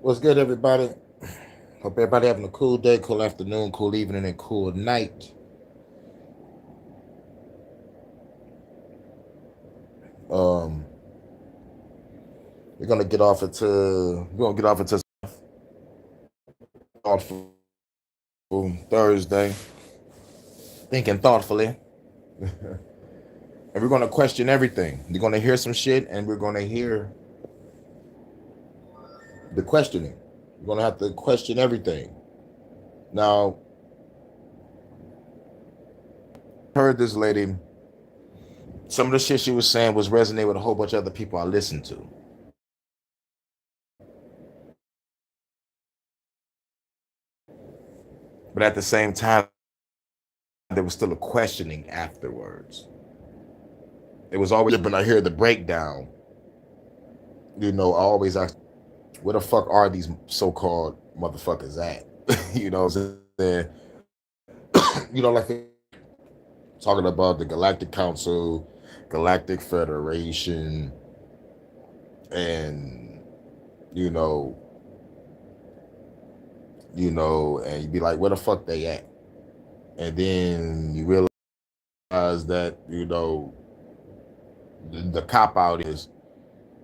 What's good, everybody? Hope everybody having a cool day, cool afternoon, cool evening, and cool night. Um, we're gonna get off into thoughtful Thursday, thinking thoughtfully, and we're gonna question everything. You're gonna hear some shit, and we're gonna hear the questioning. We're gonna have to question everything. Now, heard this lady. Some of the shit she was saying was resonating with a whole bunch of other people I listened to. But at the same time, there was still a questioning afterwards. It was always when I hear the breakdown, I always ask, where the fuck are these so-called motherfuckers at? What I'm saying? Like talking about the Galactic Council, Galactic Federation, and you know, and you'd be like, where the fuck they at? And then you realize that, the cop out is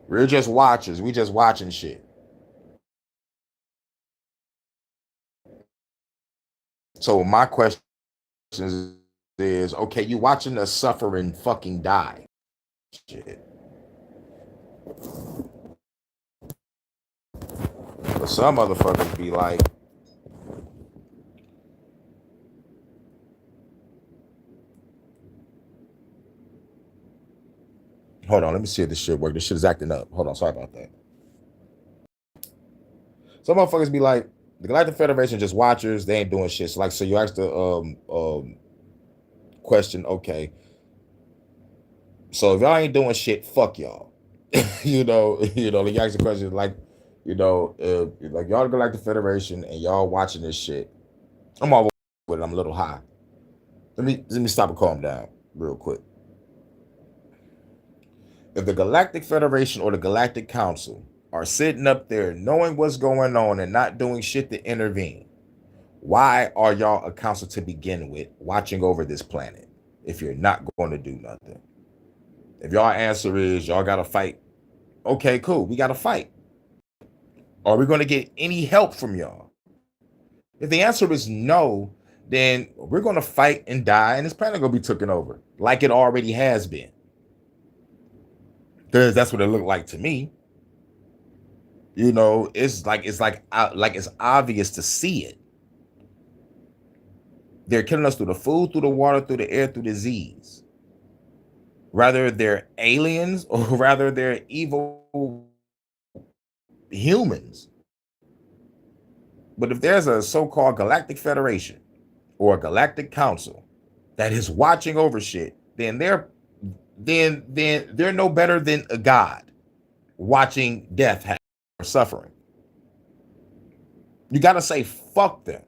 we're just watchers. We just watching shit. So my question is, okay, you watching the suffering fucking die. Shit. But some motherfuckers be like, hold on, let me see if this shit work. This shit is acting up. Hold on, sorry about that. Some motherfuckers be like, the Galactic Federation just watchers, they ain't doing shit. So you ask the question, okay. So if y'all ain't doing shit, fuck y'all. Like you ask the question like y'all the Galactic Federation and y'all watching this shit. I'm all with it, I'm a little high. Let me stop and calm down real quick. If the Galactic Federation or the Galactic Council are sitting up there knowing what's going on and not doing shit to intervene, why are y'all a council to begin with watching over this planet if you're not going to do nothing? If y'all answer is y'all got to fight, okay, cool, we got to fight. Are we going to get any help from y'all? If the answer is no, then we're going to fight and die, and this planet going to be taken over like it already has been. Because that's what it looked like to me. It's obvious to see it. They're killing us through the food, through the water, through the air, through disease. Rather they're aliens or rather they're evil humans. But if there's a so-called Galactic Federation or a Galactic Council that is watching over shit, then they're no better than a god watching death happen or suffering. You gotta say fuck them.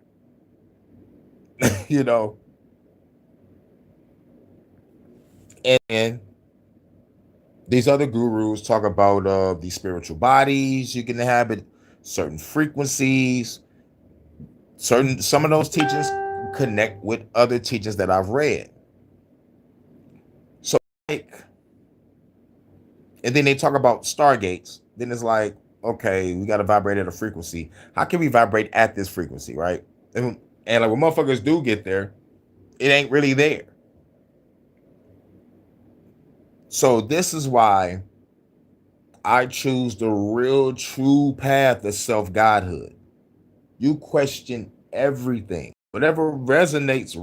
you know. And these other gurus talk about these spiritual bodies you can inhabit, certain frequencies, some of those teachings connect with other teachings that I've read. So and then they talk about stargates. Then it's like, okay, we got to vibrate at a frequency. How can we vibrate at this frequency, right? And like when motherfuckers do get there, it ain't really there. So this is why I choose the real true path of self-godhood. You question everything. Whatever resonates.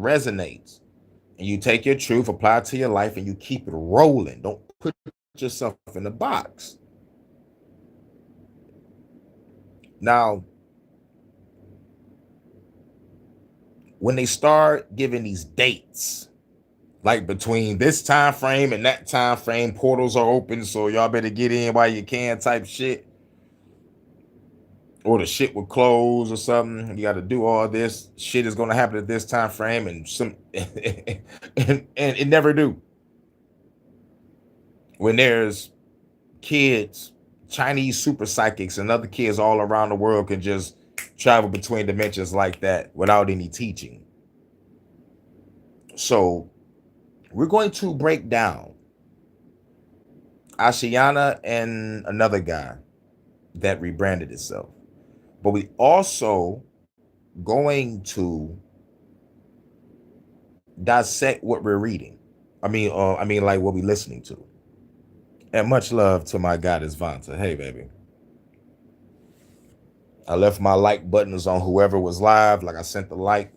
And you take your truth, apply it to your life, and you keep it rolling. Don't put yourself in a box. Now, when they start giving these dates, like between this time frame and that time frame, portals are open, so y'all better get in while you can type shit. Or the shit will close or something. You got to do all this. Shit is going to happen at this time frame, and and it never do. When there's kids Chinese super psychics and other kids all around the world can just travel between dimensions like that without any teaching. So we're going to break down Ashiana and another guy that rebranded itself. But we also going to dissect what we're reading. I mean, like what we're listening to. And much love to my goddess Vanta. Hey, baby. I left my like buttons on whoever was live. Like I sent the like.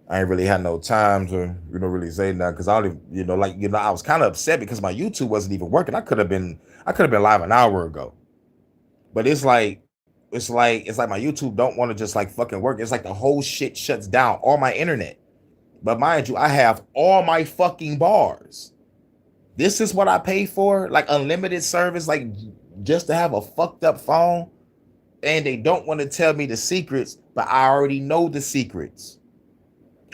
I ain't really had no time to, really say nothing because I don't even, I was kind of upset because my YouTube wasn't even working. I could have been live an hour ago. But it's like my YouTube don't want to just like fucking work. It's like the whole shit shuts down, all my internet. But mind you, I have all my fucking bars. This is what I pay for, like unlimited service, like just to have a fucked up phone. And they don't want to tell me the secrets, but I already know the secrets.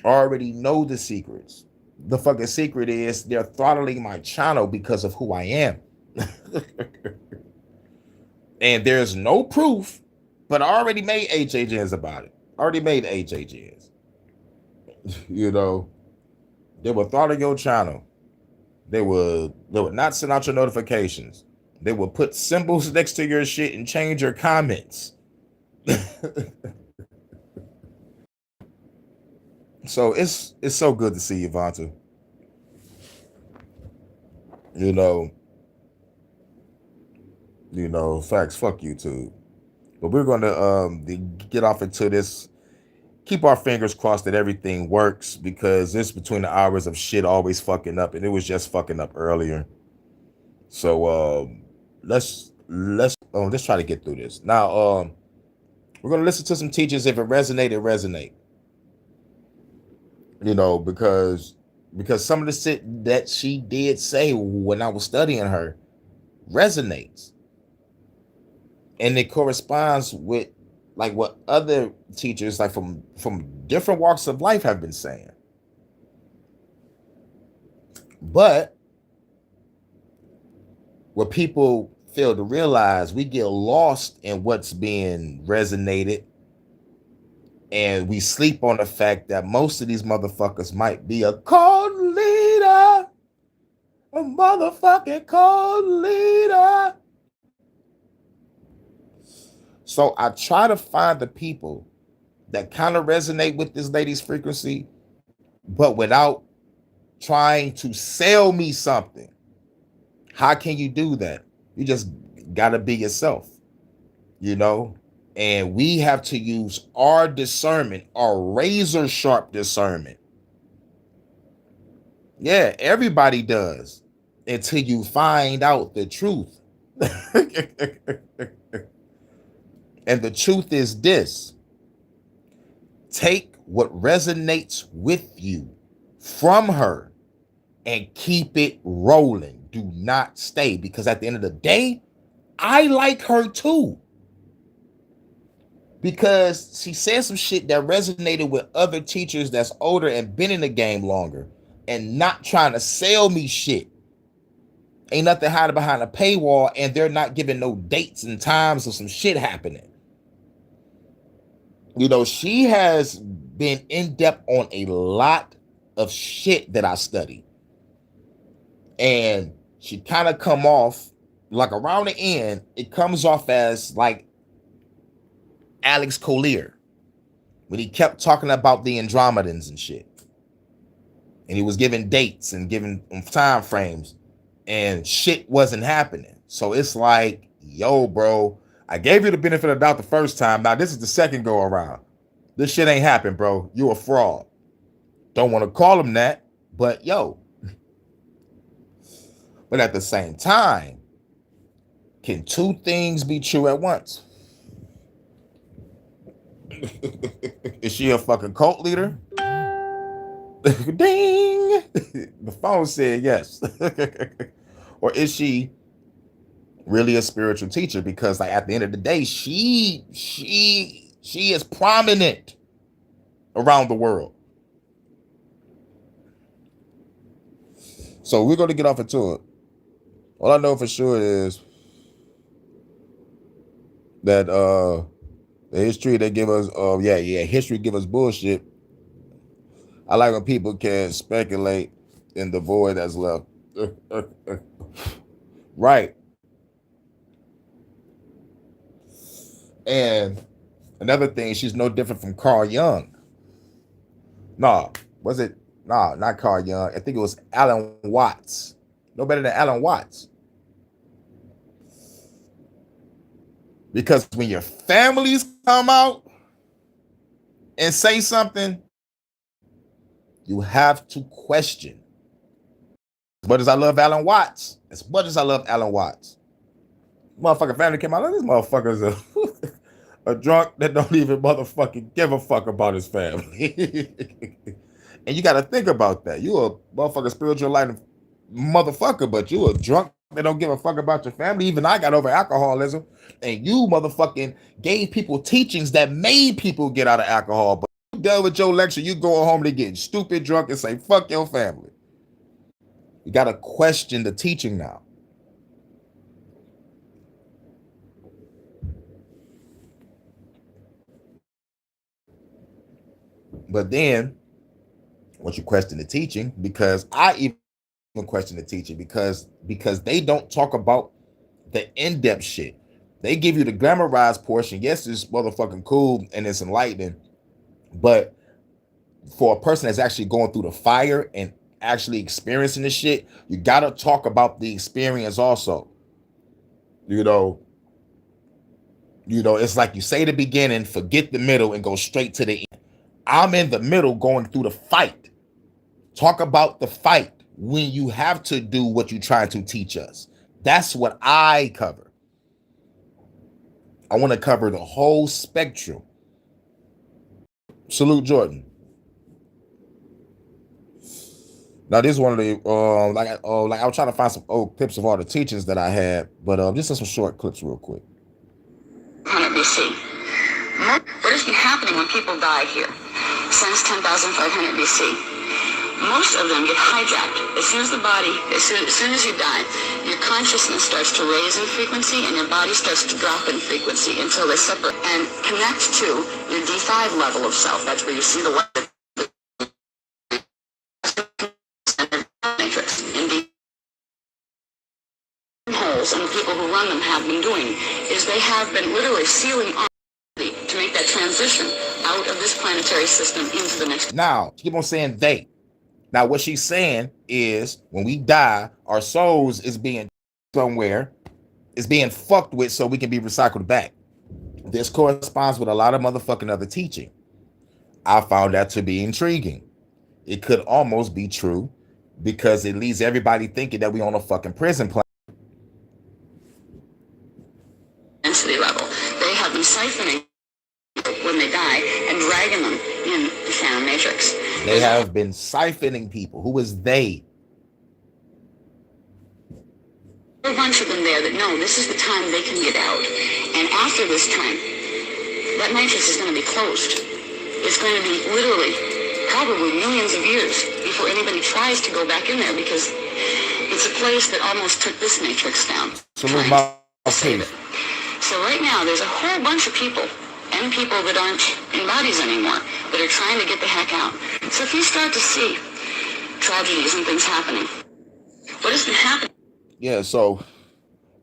The fucking secret is they're throttling my channel because of who I am. And there's no proof, but I already made HHNs about it. They will throttle your channel. They would not send out your notifications. They will put symbols next to your shit and change your comments. So it's so good to see you, Vanta. Facts. Fuck YouTube. But we're gonna get off into this. Keep our fingers crossed that everything works because it's between the hours of shit always fucking up, and it was just fucking up earlier. So let's try to get through this. Now we're gonna listen to some teachers. If it resonate. Because some of the shit that she did say when I was studying her resonates. And it corresponds with like what other teachers like from different walks of life have been saying. But what people fail to realize, we get lost in what's being resonated, and we sleep on the fact that most of these motherfuckers might be a cult leader, a motherfucking cult leader. So I try to find the people that kind of resonate with this lady's frequency, but without trying to sell me something. How can you do that? You just gotta be yourself, and we have to use our discernment, our razor sharp discernment. Yeah, everybody does until you find out the truth. And the truth is this: take what resonates with you from her and keep it rolling. Do not stay, because at the end of the day, I like her too. Because she said some shit that resonated with other teachers that's older and been in the game longer and not trying to sell me shit. Ain't nothing hiding behind a paywall, and they're not giving no dates and times of some shit happening. She has been in depth on a lot of shit that I study. And she kind of come off like around the end, it comes off as like Alex Collier when he kept talking about the Andromedans and shit. And he was giving dates and giving time frames, and shit wasn't happening. So it's like, yo, bro, I gave you the benefit of the doubt the first time. Now this is the second go around. This shit ain't happened, bro. You a fraud. Don't want to call him that, but yo. But at the same time, can two things be true at once? Is she a fucking cult leader? Ding! The phone said yes. Or is she really a spiritual teacher? Because like at the end of the day, she is prominent around the world. So we're going to get off into it. All I know for sure is that the history they give us, history give us bullshit. I like when people can speculate in the void that's left. Right. And another thing, she's no different from Carl Jung. Nah, was it? Nah, not Carl Jung. I think it was Alan Watts. No better than Alan Watts. Because when your families come out and say something, you have to question. As much as I love Alan Watts, motherfucking family came out, this motherfucker's a drunk that don't even motherfucking give a fuck about his family. And you got to think about that. You a motherfucking spiritual light motherfucker, but you a drunk that don't give a fuck about your family. Even I got over alcoholism, and you motherfucking gave people teachings that made people get out of alcohol. But you done with your lecture, you go home to get stupid drunk and say fuck your family. You got to question the teaching now. But then, once you question the teaching, because I even question the teaching, because they don't talk about the in-depth shit. They give you the glamorized portion. Yes, it's motherfucking cool and it's enlightening, but for a person that's actually going through the fire and actually experiencing this shit, you gotta talk about the experience also. You know, it's like you say the beginning, forget the middle, and go straight to the end. I'm in the middle going through the fight. Talk about the fight when you have to do what you're trying to teach us. That's what I cover. I want to cover the whole spectrum. Salute Jordan. Now this is one of the like I was trying to find some old clips of all the teachings that I had, but just some short clips real quick. 100 BC. What has been happening when people die here since 10,500 BC? Most of them get hijacked. As soon as you die, your consciousness starts to raise in frequency and your body starts to drop in frequency until they separate and connect to your D5 level of self. That's where you see the matrix. And the holes and the people who run them have been doing is they have been literally sealing off to make that transition out of this planetary system into the next. Now, keep on saying they. Now, what she's saying is when we die, our souls is being somewhere, is being fucked with so we can be recycled back. This corresponds with a lot of motherfucking other teaching. I found that to be intriguing. It could almost be true because it leaves everybody thinking that we on a fucking prison planet. Density level. They have been siphoning when they die and dragging them in the Shannon Matrix. They have been siphoning people. Who is they? There are a bunch of them there that know this is the time they can get out. And after this time, that matrix is going to be closed. It's going to be literally probably millions of years before anybody tries to go back in there because it's a place that almost took this matrix down. So right now, there's a whole bunch of people and people that aren't in bodies anymore that are trying to get the heck out. So if you start to see tragedies and things happening, what has been happening? Yeah, so what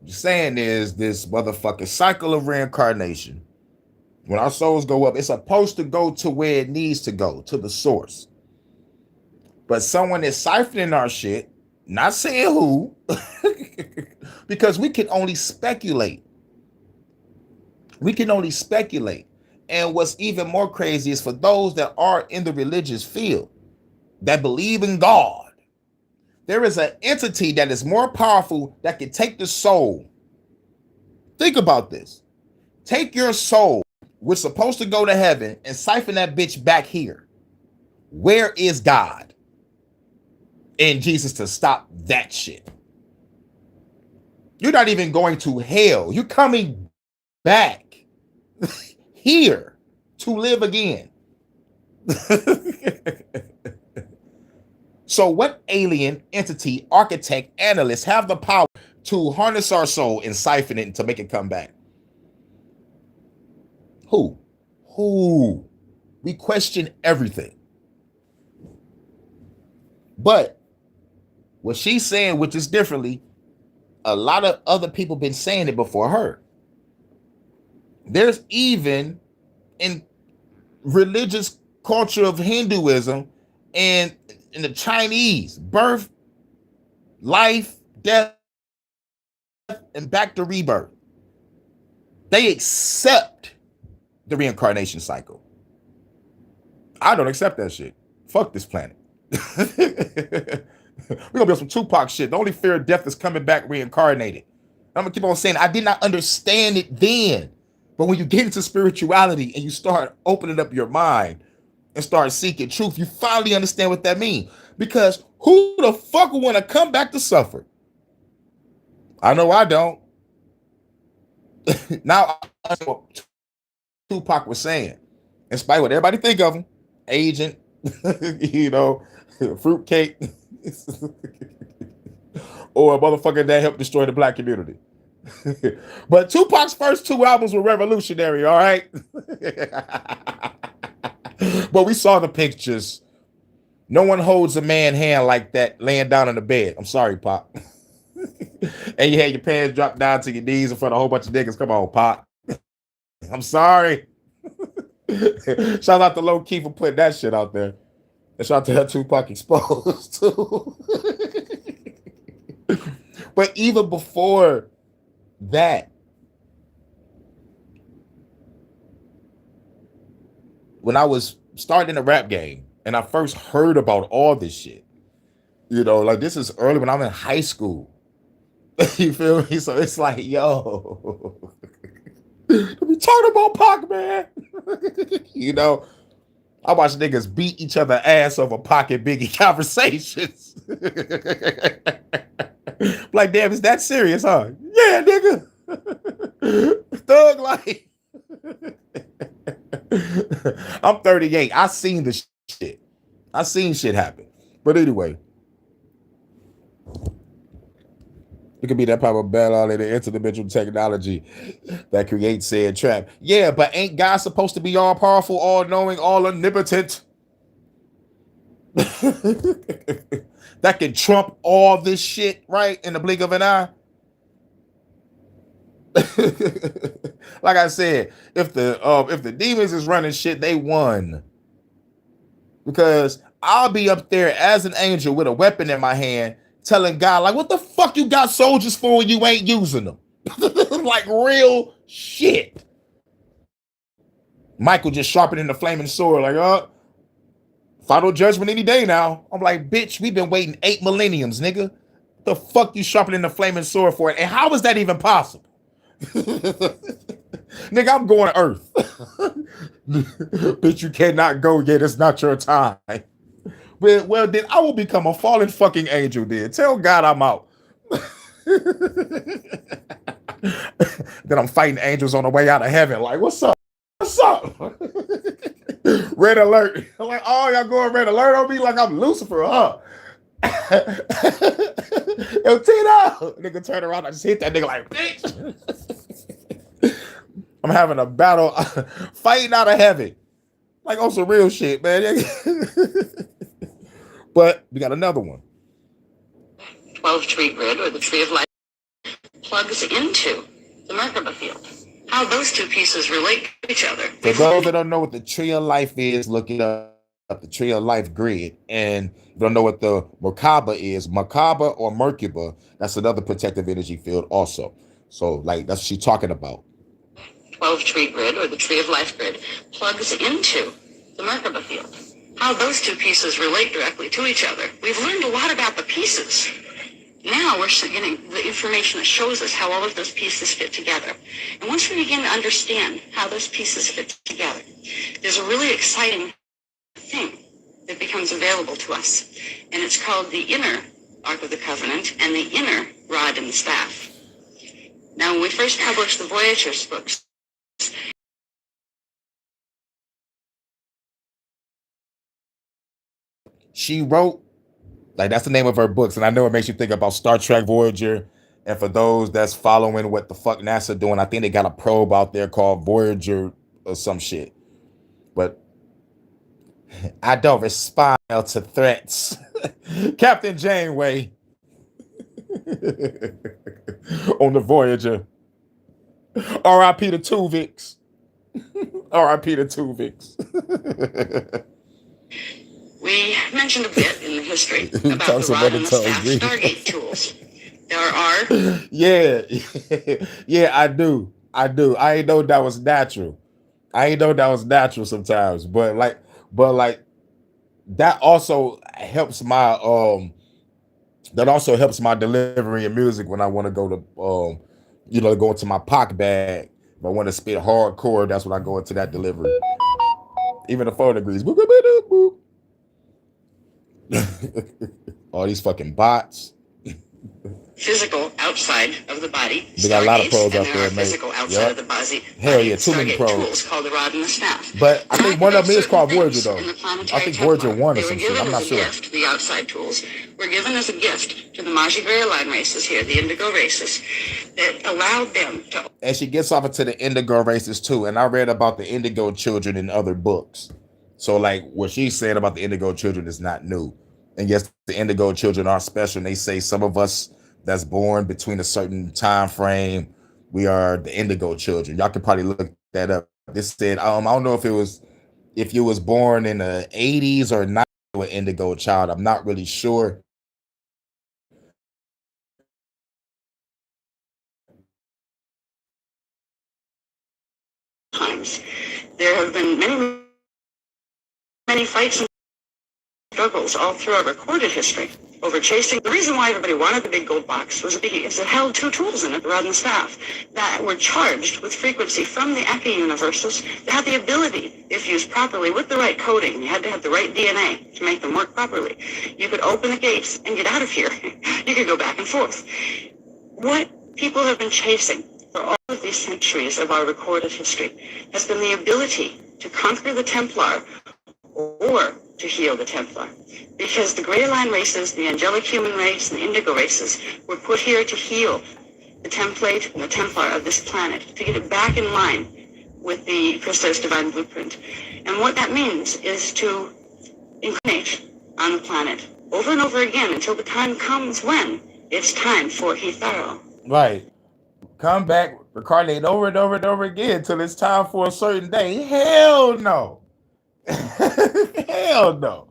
you're saying is this motherfucking cycle of reincarnation. When our souls go up, it's supposed to go to where it needs to go, to the source. But someone is siphoning our shit, not saying who, because we can only speculate. We can only speculate. And what's even more crazy is for those that are in the religious field, that believe in God, there is an entity that is more powerful that can take the soul. Think about this. Take your soul, which is supposed to go to heaven, and siphon that bitch back here. Where is God and Jesus to stop that shit? You're not even going to hell. You're coming back here to live again. So what alien entity, architect, analyst have the power to harness our soul and siphon it to make it come back? Who? Who? We question everything. But what she's saying, which is differently, a lot of other people been saying it before her. There's even in religious culture of Hinduism and in the Chinese, birth, life, death, and back to rebirth. They accept the reincarnation cycle. I don't accept that shit. Fuck this planet. We're gonna be on some Tupac shit. The only fear of death is coming back reincarnated. I'm gonna keep on saying I did not understand it then. But when you get into spirituality and you start opening up your mind and start seeking truth, you finally understand what that means. Because who the fuck would want to come back to suffer? I know I don't. Now I understand what Tupac was saying. In spite of what everybody think of him, agent, fruitcake, or a motherfucker that helped destroy the black community. But Tupac's first 2 albums were revolutionary, all right? But we saw the pictures. No one holds a man hand like that laying down in the bed. I'm sorry, Pop. And you had your pants dropped down to your knees in front of a whole bunch of niggas. Come on, Pop. I'm sorry. Shout out to Low Key for putting that shit out there. And shout out to that Tupac Exposed too. But even before that, when I was starting the rap game and I first heard about all this shit, like this is early when I'm in high school. You feel me? So it's like, yo, we talking about Pac, man. I watch niggas beat each other ass over Pac and Biggie conversations. Like, damn, is that serious, huh? Yeah, nigga. Thug life. I'm 38. I seen the shit. I seen shit happen. But anyway, it could be that type of battle in the interdimensional technology that creates said trap. Yeah, but ain't God supposed to be all powerful, all knowing, all omnipotent? That can trump all this shit, right? In the blink of an eye. Like I said, if the demons is running shit, they won. Because I'll be up there as an angel with a weapon in my hand, telling God, like, what the fuck you got soldiers for when you ain't using them? Like real shit. Michael just sharpening the flaming sword, like, final judgment any day now. I'm like, bitch, we've been waiting 8 millenniums, nigga. The fuck you sharpening the flaming sword for it? And how is that even possible? Nigga, I'm going to Earth. Bitch, you cannot go yet. It's not your time. Well, then I will become a fallen fucking angel then. Tell God I'm out. Then I'm fighting angels on the way out of heaven. Like, what's up? What's up? Red alert. I'm like, oh, y'all going red alert on me like I'm Lucifer, huh? Yo, Tito. Nigga turn around. I just hit that nigga like, bitch. I'm having a battle fighting out of heaven. Like on some real shit, man. But we got another one. 12 tree grid, or the tree of life, plugs into the Merkaba field. How those two pieces relate to each other. For those that don't know what the tree of life is, look it up, the tree of life grid. And you don't know what the Merkaba is, Merkaba or Merkaba, that's another protective energy field also. So like that's what she's talking about. 12 tree grid, or the tree of life grid, plugs into the Merkaba field. How those two pieces relate directly to each other. We've learned a lot about the pieces. Now we're getting the information that shows us how all of those pieces fit together. And once we begin to understand how those pieces fit together, there's a really exciting thing that becomes available to us. And it's called the inner Ark of the Covenant and the inner rod and staff. Now, when we first published the Voyagers books, she wrote, like that's the name of her books, and I know it makes you think about Star Trek Voyager. And for those that's following what the fuck NASA doing, I think they got a probe out there called Voyager or some shit. But I don't respond to threats. Captain Janeway on the Voyager. R.I.P. to Tuvix. R.I.P. to Tuvix. We mentioned a bit in the history about the Rod and the Staff Stargate tools. There are. Yeah, I do. I ain't know that was natural. Sometimes, but like that also helps my delivery in music when I want to go to go into my pocket bag. If I want to spit hardcore, that's when I go into that delivery. Even the 4 degrees. Boop, boop, boop, boop. All these fucking bots. Physical outside of the body. They got a lot of pros out there, mate. Physical outside of the body. Hell yeah, too many pros. Tools called the Rod and the Staff. But I think one of them is called Voyager, though. I think Voyager 1 or some shit. I'm not sure. Gift, the outside tools were given as a gift to the Maji Line races here, the Indigo races, that allowed them to. And she gets off into the Indigo races too. And I read about the Indigo children in other books. So like what she's saying about the Indigo children is not new. And yes, the Indigo children are special. And they say some of us that's born between a certain time frame, we are the Indigo children. Y'all could probably look that up. This said, I don't know if you was born in the 80s or not an Indigo child. I'm not really sure. Times there have been many fights and struggles all through our recorded history over chasing. The reason why everybody wanted the big gold box was because it held 2 tools in it, the Rod and the Staff, that were charged with frequency from the Eka universes that had the ability, if used properly with the right coding, you had to have the right DNA to make them work properly. You could open the gates and get out of here. You could go back and forth. What people have been chasing for all of these centuries of our recorded history has been the ability to conquer the Templar or to heal the Templar. Because the Grey Line races, the angelic human race, and the Indigo races were put here to heal the template and the Templar of this planet, to get it back in line with the Christos Divine Blueprint. And what that means is to incarnate on the planet over and over again until the time comes when it's time for Hitharo. Right. Come back, reincarnate over and over and over again until it's time for a certain day. Hell no. Hell no.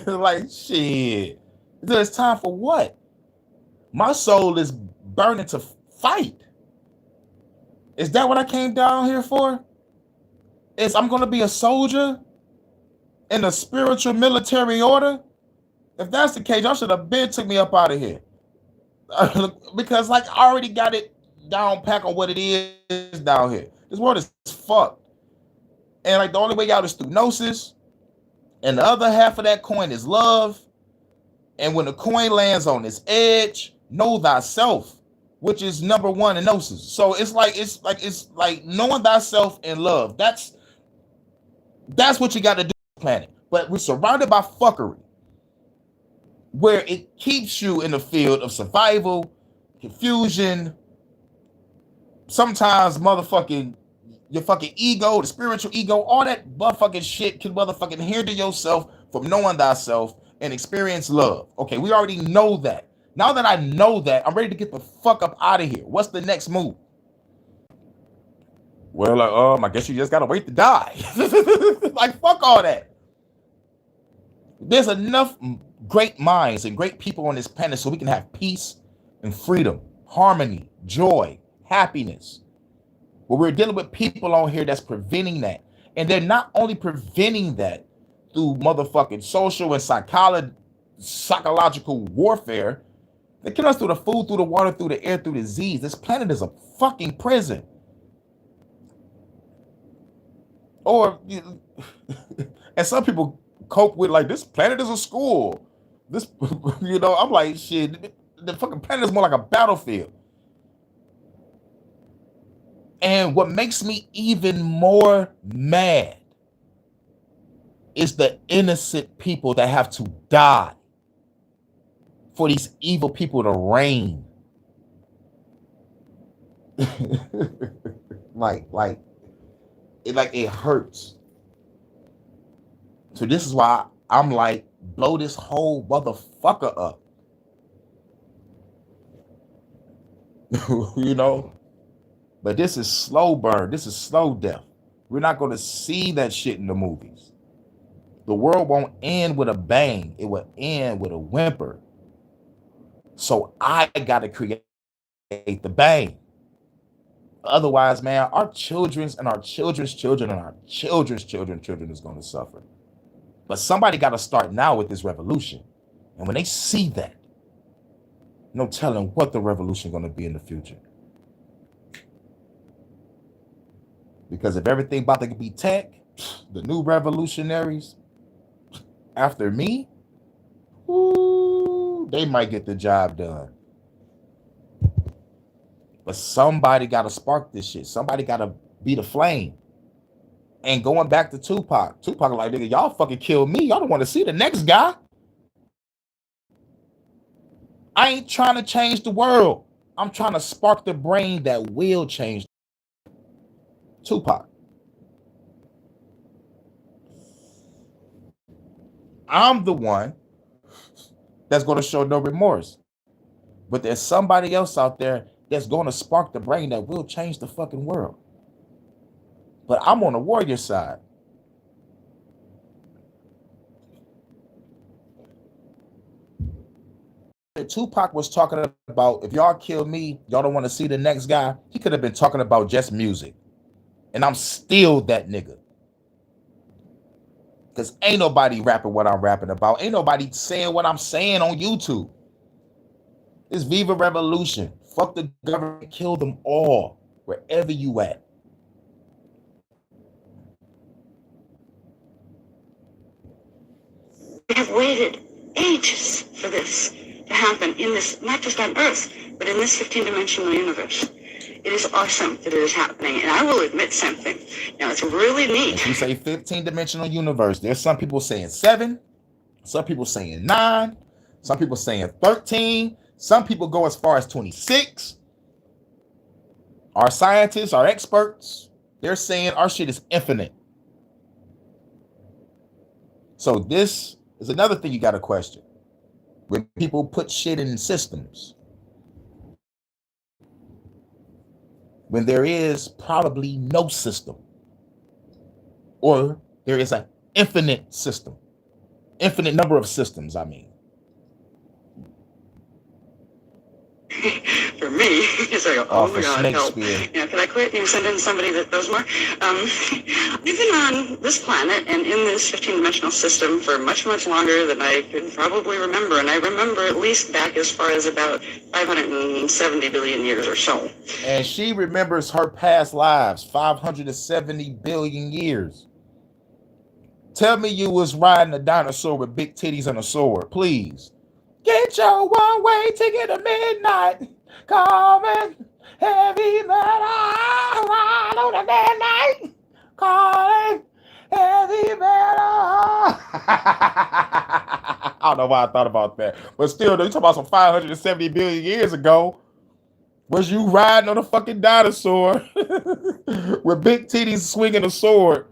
Like shit. It's time for what? My soul is burning to fight. Is that what I came down here for? Is I'm gonna be a soldier in a spiritual military order? If that's the case, y'all should have been took me up out of here. Because like I already got it down pack on what it is down here. This world is fucked. And like the only way out is through gnosis. And the other half of that coin is love. And when the coin lands on its edge, know thyself, which is number 1 in gnosis. So it's like knowing thyself and love. That's what you got to do on the planet. But we're surrounded by fuckery, where it keeps you in the field of survival, confusion, sometimes motherfucking your fucking ego, the spiritual ego, all that motherfucking shit can motherfucking hinder yourself from knowing thyself and experience love. Okay, we already know that. Now that I know that, I'm ready to get the fuck up out of here. What's the next move? Well, I guess you just gotta wait to die. Like, fuck all that. There's enough great minds and great people on this planet so we can have peace and freedom, harmony, joy, happiness. But we're dealing with people on here that's preventing that. And they're not only preventing that through motherfucking social and psychological warfare, they're killing us through the food, through the water, through the air, through the disease. This planet is a fucking prison. Or, and some people cope with like, this planet is a school. This, I'm like, shit, the fucking planet is more like a battlefield. And what makes me even more mad is the innocent people that have to die for these evil people to reign. like it hurts. So this is why I'm like, blow this whole motherfucker up. You know? But this is slow burn. This is slow death. We're not going to see that shit in the movies. The world won't end with a bang. It will end with a whimper. So I got to create the bang. Otherwise, man, our children's and our children's children and our children's children is going to suffer. But somebody got to start now with this revolution. And when they see that, no telling what the revolution is going to be in the future. Because if everything about to be tech, the new revolutionaries after me, ooh, they might get the job done. But somebody got to spark this shit. Somebody got to be the flame. And going back to Tupac like, nigga, y'all fucking killed me. Y'all don't want to see the next guy. I ain't trying to change the world. I'm trying to spark the brain that will change. Tupac. I'm the one that's going to show no remorse. But there's somebody else out there that's going to spark the brain that will change the fucking world. But I'm on the warrior side. Tupac was talking about, if y'all kill me, y'all don't want to see the next guy. He could have been talking about just music. And I'm still that nigga. Because ain't nobody rapping what I'm rapping about. Ain't nobody saying what I'm saying on YouTube. It's Viva Revolution. Fuck the government. Kill them all. Wherever you at. We have waited ages for this to happen in this, not just on Earth, but in this 15-dimensional universe. It is awesome that it is happening, and I will admit something. Now, it's really neat. If you say 15-dimensional universe, there's some people saying 7, some people saying 9, some people saying 13, some people go as far as 26. Our scientists, our experts, they're saying our shit is infinite. So this is another thing you got to question. When people put shit in systems, when there is probably no system, or there is an infinite system, infinite number of systems, I mean. For me, it's like, oh my God, help. You know, can I quit? You send in somebody that knows more. I've been on this planet and in this 15-dimensional system for much, much longer than I can probably remember. And I remember at least back as far as about 570 billion years or so. And she remembers her past lives, 570 billion years. Tell me you was riding a dinosaur with big titties and a sword, please. Get your one-way ticket to midnight. Coming heavy metal. Ride on the midnight. Calling heavy metal. I don't know why I thought about that. But still, you talking about some 570 billion years ago. Was you riding on a fucking dinosaur with big titties swinging a sword,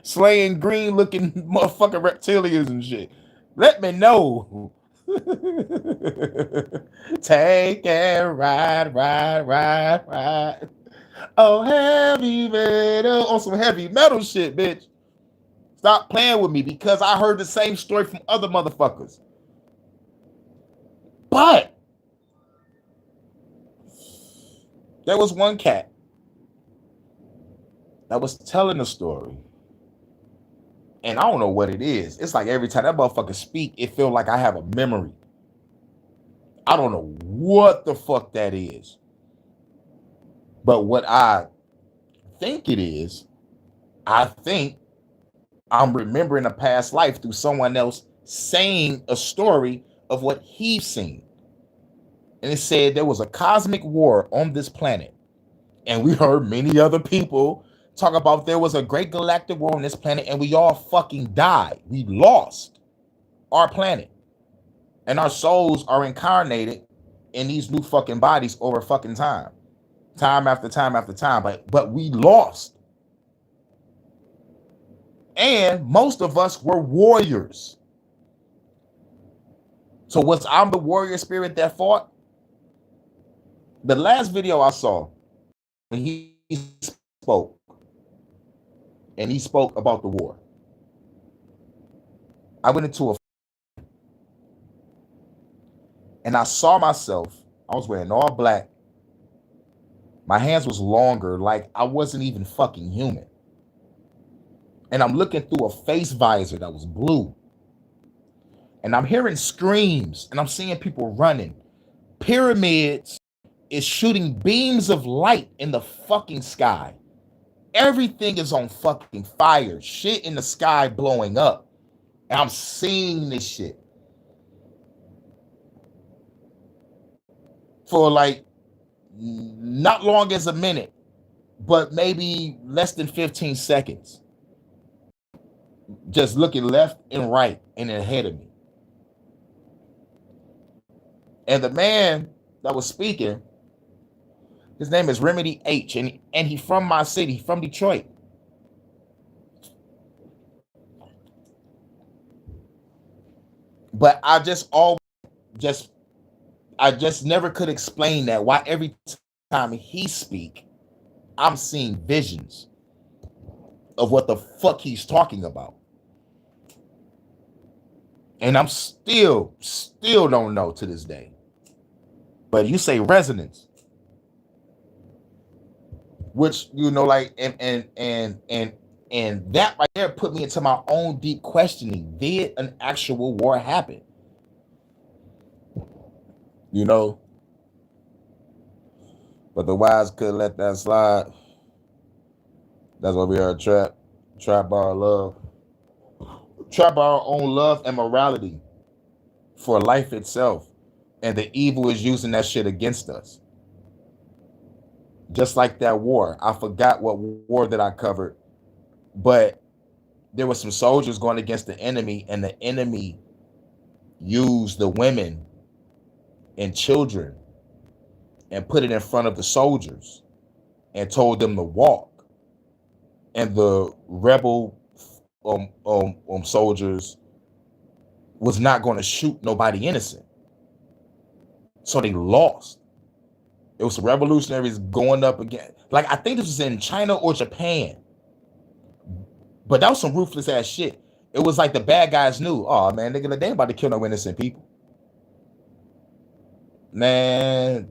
slaying green-looking motherfucking reptilians and shit? Let me know. Take and ride. Oh, heavy metal. On some heavy metal shit, bitch. Stop playing with me because I heard the same story from other motherfuckers. But there was one cat that was telling a story. And I don't know what it is. It's like every time that motherfucker speak, it feels like I have a memory. I don't know what the fuck that is. But what I think it is, I think I'm remembering a past life through someone else saying a story of what he's seen. And it said there was a cosmic war on this planet. And we heard many other people talk about there was a great galactic war on this planet and we all fucking died. We lost our planet. And our souls are incarnated in these new fucking bodies over fucking time. time after time after time, but we lost. And most of us were warriors. So was I'm the warrior spirit that fought? The last video I saw, when he spoke, and he spoke about the war, I went into a, and I saw myself, I was wearing all black. My hands was longer, like I wasn't even fucking human. And I'm looking through a face visor that was blue. And I'm hearing screams, and I'm seeing people running. Pyramids is shooting beams of light in the fucking sky. Everything is on fucking fire. Shit in the sky blowing up. And I'm seeing this shit for like not long as a minute, but maybe less than 15 seconds. Just looking left and right and ahead of me. And the man that was speaking, his name is Remedy H, and he's from my city, from Detroit. But I just never could explain that, why every time he speak, I'm seeing visions of what the fuck he's talking about. And I'm still don't know to this day. But you say resonance, which, you know, like, and that right there put me into my own deep questioning. Did an actual war happen? You know? But the wise could let that slide. That's why we are trapped by our love. Trapped by our own love and morality for life itself. And the evil is using that shit against us. Just like that war. I forgot what war that I covered. But there were some soldiers going against the enemy, and the enemy used the women and children and put it in front of the soldiers and told them to walk. And the rebel soldiers was not going to shoot nobody innocent. So they lost. It was revolutionaries going up again. Like, I think this was in China or Japan. But that was some ruthless ass shit. It was like the bad guys knew, oh man, they ain't about to kill no innocent people. Man,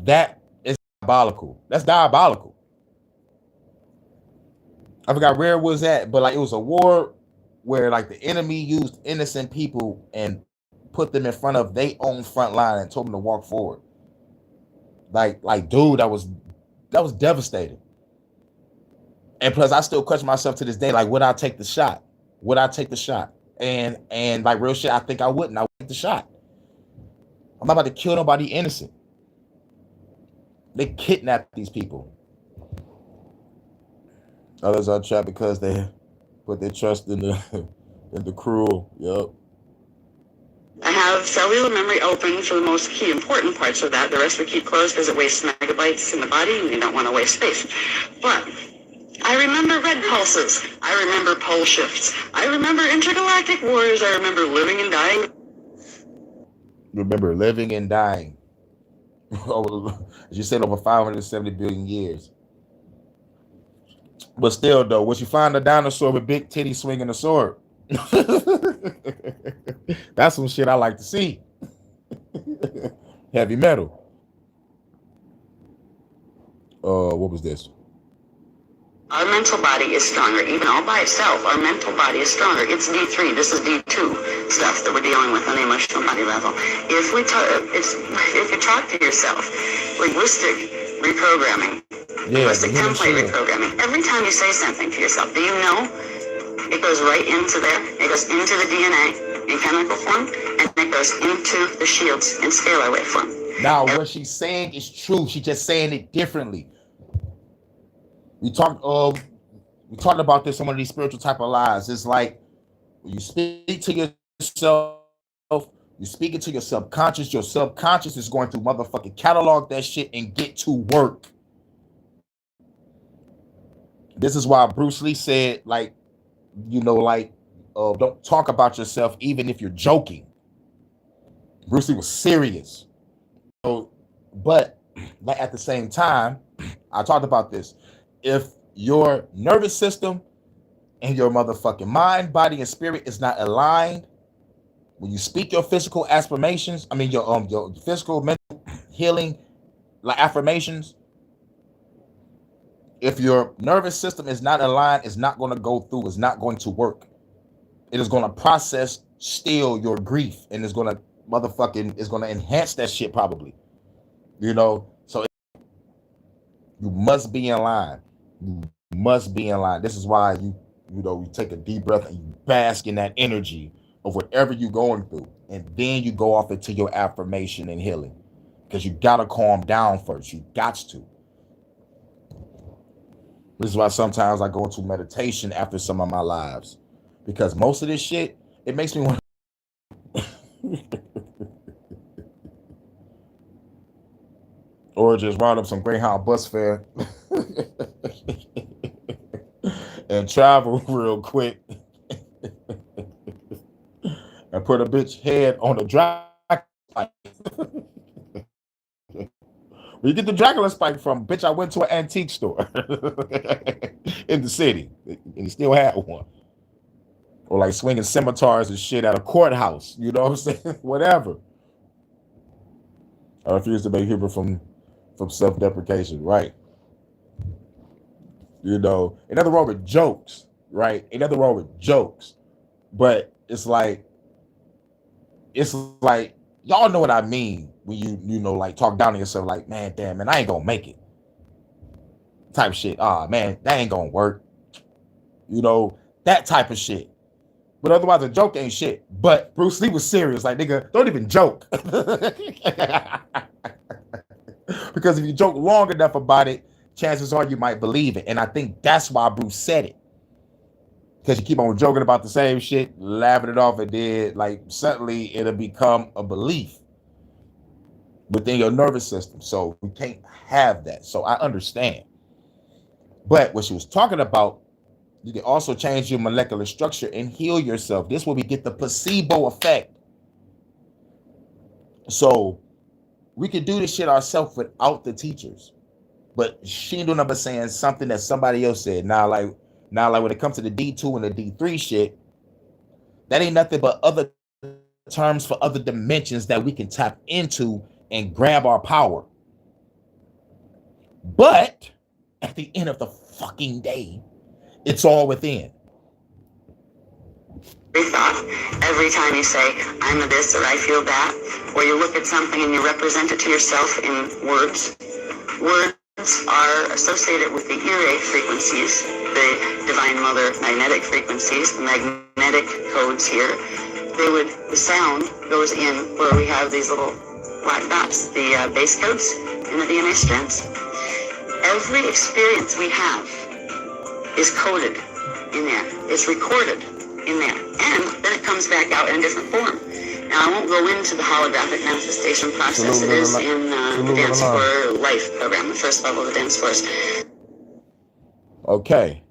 that is diabolical. That's diabolical. I forgot where it was at, but like it was a war where like the enemy used innocent people and put them in front of their own front line and told them to walk forward. Like dude, that was devastating. And plus, I still question myself to this day, like, would I take the shot? Would I take the shot? And like real shit, I think I wouldn't. I would take the shot. I'm not about to kill nobody innocent. They kidnapped these people. Others are trapped because they put their trust in the cruel. Yep. I have cellular memory open for the most key important parts of that. The rest we keep closed because it wastes megabytes in the body and you don't want to waste space. But I remember red pulses. I remember pole shifts. I remember intergalactic wars. I remember living and dying. Remember living and dying. As you said, over 570 billion years. But still, though, once you find a dinosaur with big titties swinging a sword, that's some shit I like to see. Heavy metal. What was this? Our mental body is stronger, even all by itself. Our mental body is stronger. It's D3. This is D2 stuff that we're dealing with on the emotional body level. If you talk to yourself, linguistic reprogramming, linguistic template reprogramming. Every time you say something to yourself, do you know it goes right into there? It goes into the DNA in chemical form, and it goes into the shields in scalar wave form. Now, what she's saying is true. She's just saying it differently. We talked about this in one of these spiritual type of lies. It's like you speak to yourself You're speaking to your subconscious. Your subconscious is going to motherfucking catalog that shit and get to work. This is why Bruce Lee said, like, don't talk about yourself even if you're joking. Bruce Lee was serious. So, but like at the same time, I talked about this. If your nervous system and your motherfucking mind, body, and spirit is not aligned, when you speak your physical affirmations, your physical mental healing like affirmations, if your nervous system is not aligned, it's not going to go through, it's not going to work. It is going to process still your grief, and it's going to enhance that shit probably. So you must be in line. You must be in line. This is why you take a deep breath and you bask in that energy of whatever you're going through, and then you go off into your affirmation and healing, because you gotta calm down first. You got to. This is why sometimes I go into meditation after some of my lives, because most of this shit, it makes me want or just round up some Greyhound bus fare and travel real quick and put a bitch head on the Dracula spike. Where you get the Dracula spike from? Bitch, I went to an antique store in the city and he still had one. Or like swinging scimitars and shit at a courthouse. You know what I'm saying? Whatever. I refuse to make humor from self-deprecation, right? Ain't nothing wrong with jokes, right? Ain't nothing wrong with jokes. But it's like y'all know what I mean when you like talk down to yourself, like, man, damn, man, I ain't gonna make it. Type shit. Man, that ain't gonna work. That type of shit. But otherwise, a joke ain't shit. But Bruce Lee was serious. Like, nigga, don't even joke. Because if you joke long enough about it, chances are you might believe it. And I think that's why Bruce said it. Because you keep on joking about the same shit, laughing it off, and then, like, suddenly it'll become a belief within your nervous system. So we can't have that. So I understand. But what she was talking about, you can also change your molecular structure and heal yourself. This will we get the placebo effect. So we could do this shit ourselves without the teachers. But she ain't doing nothing but saying something that somebody else said. Now, like when it comes to the D2 and the D3 shit, that ain't nothing but other terms for other dimensions that we can tap into and grab our power. But at the end of the fucking day, it's all within. Every time you say, I'm a this or I feel that, or you look at something and you represent it to yourself in words. Words are associated with the Ire frequencies, the Divine Mother magnetic frequencies, the magnetic codes here. The sound goes in where we have these little black dots, the base codes in the DNA strands. Every experience we have is coded in there. It's recorded in there. And then it comes back out in a different form. Now, I won't go into the holographic manifestation process. It is in the Dance for Life program, the first level of the Dance Force. Okay.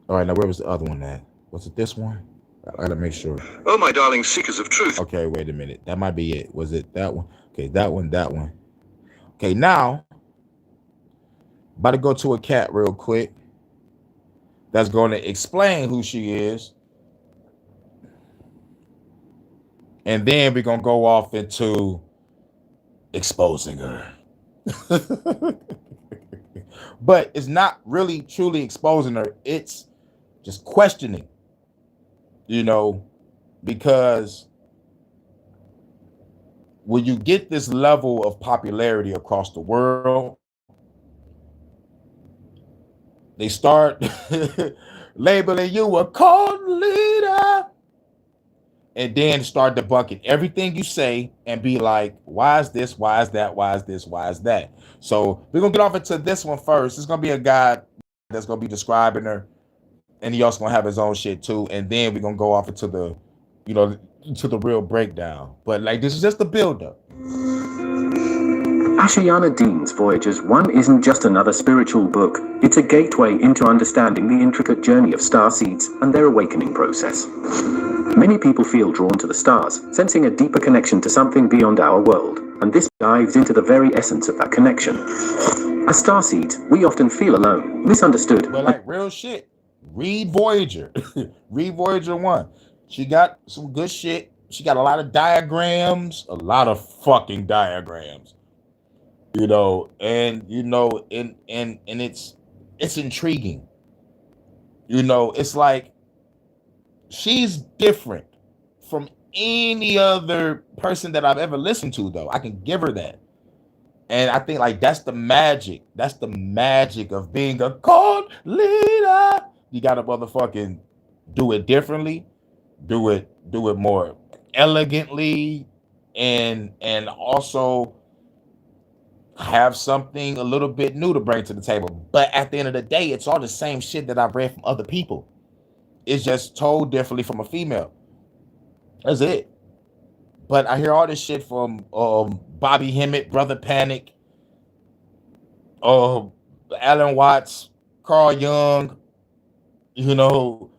All right, now where was the other one at? Was it this one? I gotta make sure. Oh, my darling seekers of truth. Okay, wait a minute. That might be it. Was it that one? Okay, that one. Okay, now, about to go to a cat real quick. That's going to explain who she is. And then we're going to go off into exposing her. But it's not really truly exposing her. It's just questioning, because when you get this level of popularity across the world, they start labeling you a cult leader, and then start debunking everything you say and be like, why is this? Why is that? Why is this? Why is that? So we're going to get off into this one first. It's going to be a guy that's going to be describing her, and he also going to have his own shit too. And then we're going to go off into the, to the real breakdown. But like, this is just the build-up. Ashayana Dean's Voyagers 1 isn't just another spiritual book, it's a gateway into understanding the intricate journey of starseeds and their awakening process. Many people feel drawn to the stars, sensing a deeper connection to something beyond our world, and this dives into the very essence of that connection. As starseeds, we often feel alone, misunderstood. But like, real shit, read Voyager. Read Voyager 1. She got some good shit. She got a lot of diagrams, a lot of fucking diagrams. You know, and you know, and it's intriguing. You know, it's like she's different from any other person that I've ever listened to, though. I can give her that. And I think like that's the magic. That's the magic of being a cult leader. You gotta motherfucking do it differently, do it more elegantly, and also have something a little bit new to bring to the table. But at the end of the day, it's all the same shit that I've read from other people. It's just told differently from a female. That's it. But I hear all this shit from Bobby Hemmett, Brother Panic, Alan Watts, Carl Jung, you know,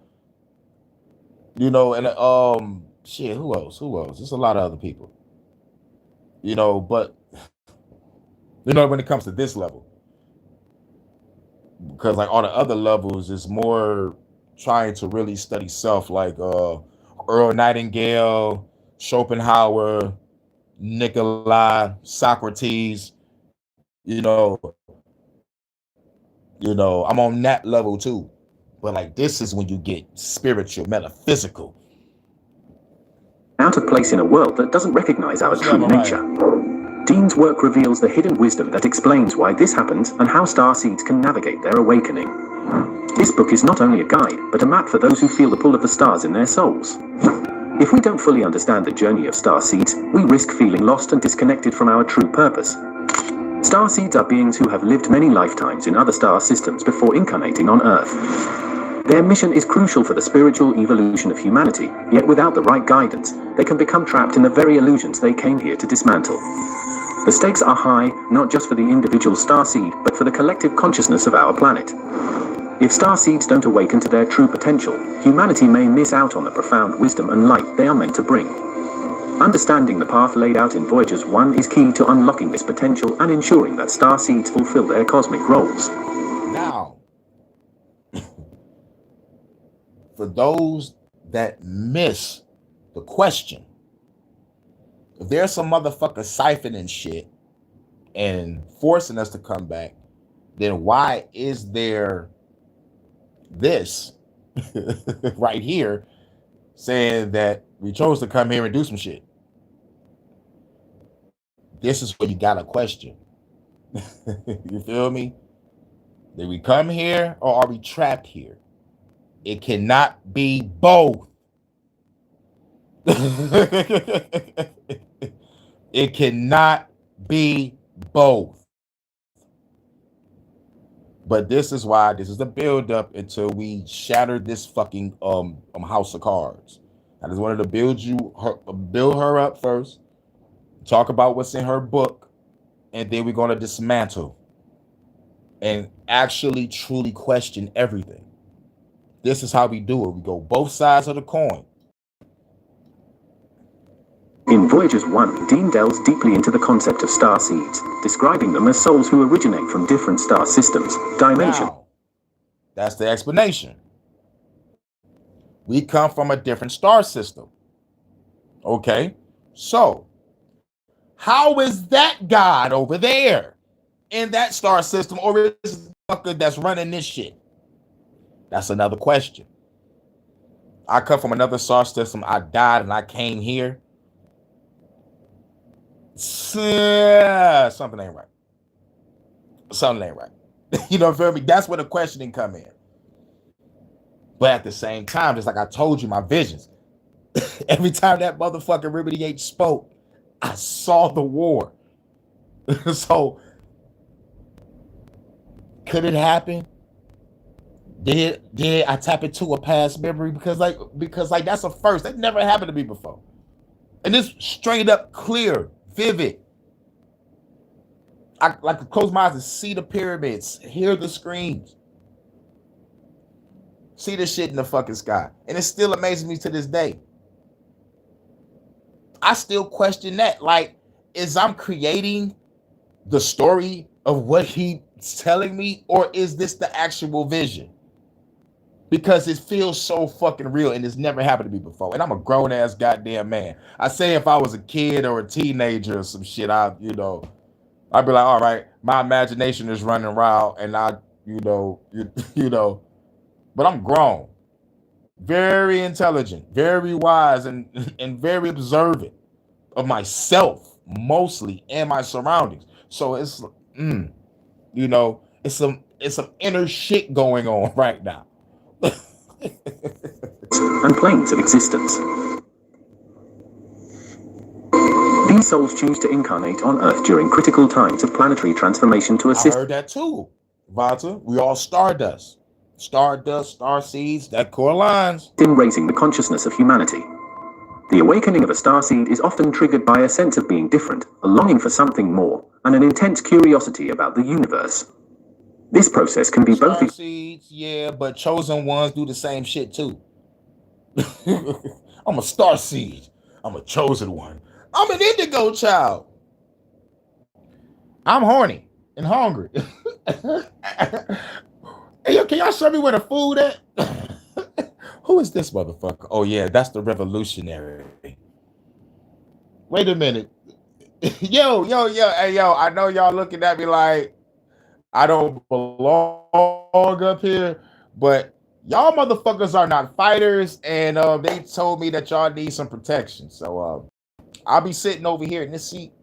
and shit, who else? There's a lot of other people. You know, but you know, when it comes to this level, because like all the other levels is more trying to really study self, like Earl Nightingale, Schopenhauer, Nikolai, Socrates. You know, I'm on that level too. But like, this is when you get spiritual, metaphysical. Out of place in a world that doesn't recognize our true nature. Dean's work reveals the hidden wisdom that explains why this happens and how starseeds can navigate their awakening. This book is not only a guide, but a map for those who feel the pull of the stars in their souls. If we don't fully understand the journey of starseeds, we risk feeling lost and disconnected from our true purpose. Starseeds are beings who have lived many lifetimes in other star systems before incarnating on Earth. Their mission is crucial for the spiritual evolution of humanity, yet without the right guidance, they can become trapped in the very illusions they came here to dismantle. The stakes are high, not just for the individual starseed, but for the collective consciousness of our planet. If starseeds don't awaken to their true potential, humanity may miss out on the profound wisdom and light they are meant to bring. Understanding the path laid out in Voyagers 1 is key to unlocking this potential and ensuring that starseeds fulfill their cosmic roles. Now, for those that miss the question, if there's some motherfucker siphoning shit and forcing us to come back, then why is there this right here saying that we chose to come here and do some shit? This is where you got a question. You feel me? Did we come here or are we trapped here? It cannot be both. It cannot be both. But this is why this is the build up until we shatter this fucking house of cards. I just wanted to build her up first, talk about what's in her book, and then we're going to dismantle and actually truly question everything. This is how we do it. We go both sides of the coin. In Voyagers 1, Dean delves deeply into the concept of starseeds, describing them as souls who originate from different star systems, dimensions. Now, that's the explanation. We come from a different star system. Okay, so how is that God over there in that star system, or is this fucker that's running this shit? That's another question. I come from another star system. I died and I came here. Something ain't right. Something ain't right. You know, feel me? That's where the questioning come in. But at the same time, just like I told you, my visions. Every time that motherfucker Liberty H spoke, I saw the war. So, could it happen? Did I tap into a past memory? Because like that's a first. That never happened to me before. And it's straight up clear, vivid. I like to close my eyes and see the pyramids, hear the screams, see the shit in the fucking sky. And it still amazes me to this day. I still question that. Like, is I'm creating the story of what he's telling me, or is this the actual vision? Because it feels so fucking real and it's never happened to me before. And I'm a grown ass goddamn man. I say if I was a kid or a teenager or some shit, I'd be like, all right, my imagination is running wild and but I'm grown, very intelligent, very wise, and very observant of myself mostly and my surroundings. So it's it's some inner shit going on right now. And planes of existence. These souls choose to incarnate on Earth during critical times of planetary transformation to assist. I heard that too, Vata. We all stardust, star seeds, that core lines. In raising the consciousness of humanity. The awakening of a starseed is often triggered by a sense of being different, a longing for something more, and an intense curiosity about the universe. This process can be both seeds, yeah, but chosen ones do the same shit too. I'm a star seed. I'm a chosen one. I'm an indigo child. I'm horny and hungry. Hey, yo, can y'all show me where the food at? Who is this motherfucker? Oh yeah, that's the revolutionary. Wait a minute. Yo, hey yo, I know y'all looking at me like I don't belong up here, but y'all motherfuckers are not fighters, and they told me that y'all need some protection. So I'll be sitting over here in this seat.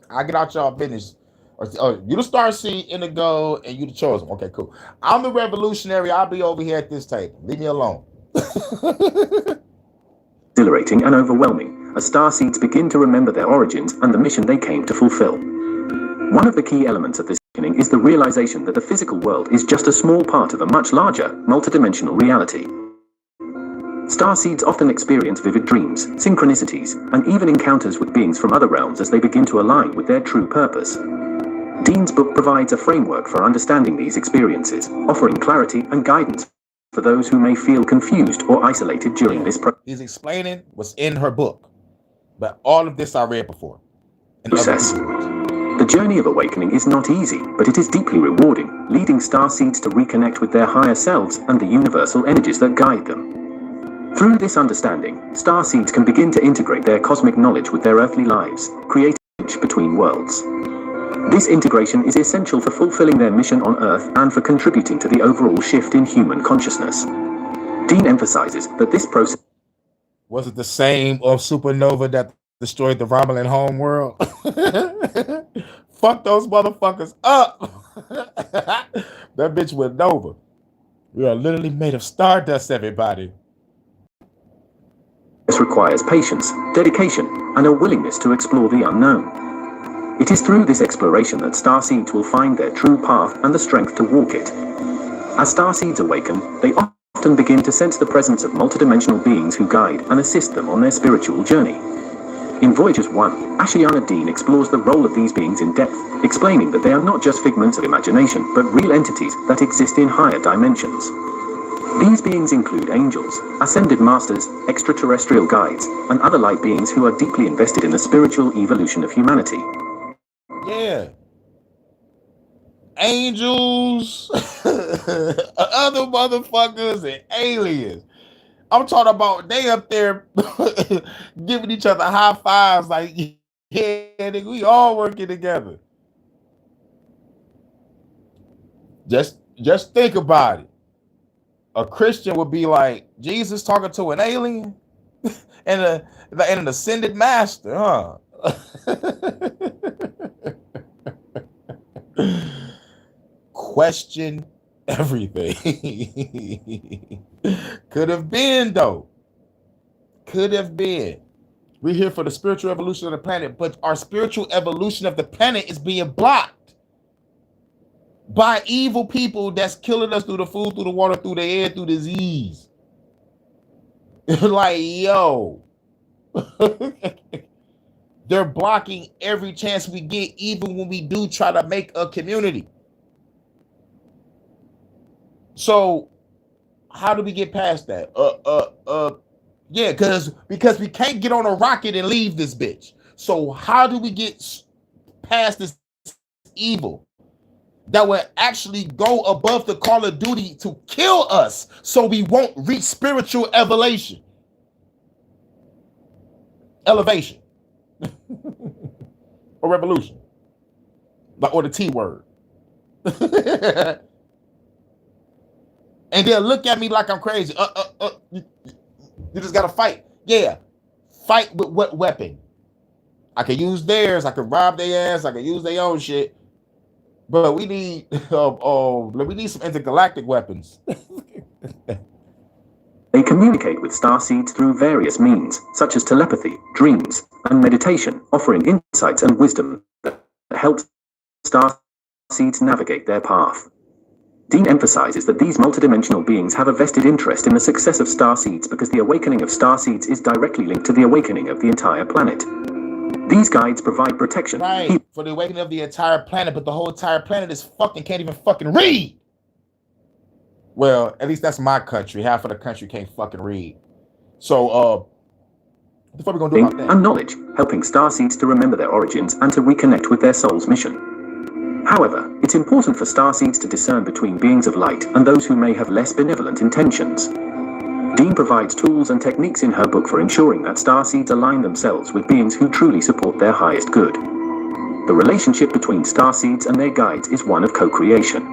I'll get out y'all business. You the star seed, indigo, and you the chosen. Okay, cool. I'm the revolutionary. I'll be over here at this table. Leave me alone. Exhilarating and overwhelming, as starseeds begin to remember their origins and the mission they came to fulfill. One of the key elements of this awakening is the realization that the physical world is just a small part of a much larger, multidimensional reality. Starseeds often experience vivid dreams, synchronicities, and even encounters with beings from other realms as they begin to align with their true purpose. Dean's book provides a framework for understanding these experiences, offering clarity and guidance for those who may feel confused or isolated during this process. He's explaining what's in her book, but all of this I read before. The journey of awakening is not easy, but it is deeply rewarding, leading starseeds to reconnect with their higher selves and the universal energies that guide them. Through this understanding, starseeds can begin to integrate their cosmic knowledge with their earthly lives, creating a bridge between worlds. This integration is essential for fulfilling their mission on Earth and for contributing to the overall shift in human consciousness. Dean emphasizes that this process was it the same supernova that destroyed the Romulan home world? Fuck those motherfuckers up. That bitch went over. We are literally made of stardust, everybody. This requires patience, dedication, and a willingness to explore the unknown. It is through this exploration that starseeds will find their true path and the strength to walk it. As starseeds awaken, they often begin to sense the presence of multidimensional beings who guide and assist them on their spiritual journey. In Voyagers 1, Ashiana Dean explores the role of these beings in depth, explaining that they are not just figments of imagination, but real entities that exist in higher dimensions. These beings include angels, ascended masters, extraterrestrial guides, and other light beings who are deeply invested in the spiritual evolution of humanity. Yeah. Angels, other motherfuckers, and aliens. I'm talking about they up there giving each other high fives like, yeah, nigga, we all working together. Just think about it. A Christian would be like Jesus talking to an alien and an ascended master, huh? Question everything. Could have been, though. Could have been. We're here for the spiritual evolution of the planet, but our spiritual evolution of the planet is being blocked by evil people that's killing us through the food, through the water, through the air, through disease. Like, yo. They're blocking every chance we get, even when we do try to make a community. So how do we get past that? Yeah, because we can't get on a rocket and leave this bitch. So how do we get past this evil that will actually go above the call of duty to kill us so we won't reach spiritual elevation? Or revolution, or the T word. And they'll look at me like I'm crazy. You just gotta fight. Yeah, fight with what weapon? I can use theirs. I can rob their ass. I can use their own shit. But we need some intergalactic weapons. They communicate with starseeds through various means, such as telepathy, dreams, and meditation, offering insights and wisdom that help starseeds navigate their path. Dean emphasizes that these multidimensional beings have a vested interest in the success of starseeds because the awakening of starseeds is directly linked to the awakening of the entire planet. These guides provide protection. Right, for the awakening of the entire planet, but the whole entire planet is can't even fucking read. Well, at least that's my country. Half of the country can't fucking read. So, what are we gonna do about that? And knowledge, helping starseeds to remember their origins and to reconnect with their soul's mission. However, it's important for starseeds to discern between beings of light and those who may have less benevolent intentions. Dean provides tools and techniques in her book for ensuring that starseeds align themselves with beings who truly support their highest good. The relationship between starseeds and their guides is one of co-creation.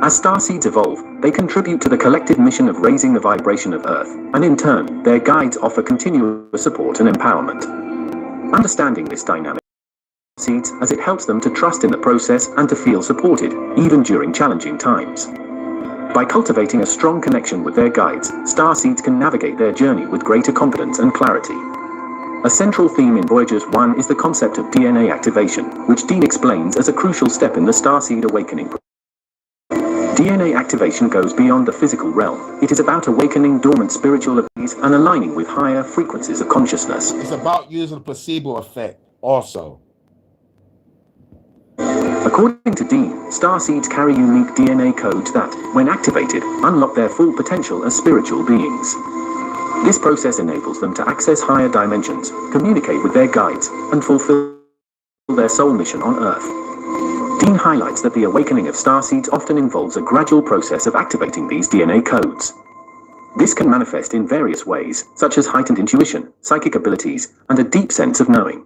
As starseeds evolve, they contribute to the collective mission of raising the vibration of Earth, and in turn, their guides offer continuous support and empowerment. Understanding this dynamic seeds as it helps them to trust in the process and to feel supported, even during challenging times. By cultivating a strong connection with their guides, starseeds can navigate their journey with greater confidence and clarity. A central theme in Voyagers 1 is the concept of DNA activation, which Dean explains as a crucial step in the starseed awakening process. DNA activation goes beyond the physical realm. It is about awakening dormant spiritual abilities and aligning with higher frequencies of consciousness. It's about using the placebo effect also. According to Dean, starseeds carry unique DNA codes that, when activated, unlock their full potential as spiritual beings. This process enables them to access higher dimensions, communicate with their guides, and fulfill their soul mission on Earth. Dean highlights that the awakening of starseeds often involves a gradual process of activating these DNA codes. This can manifest in various ways, such as heightened intuition, psychic abilities, and a deep sense of knowing.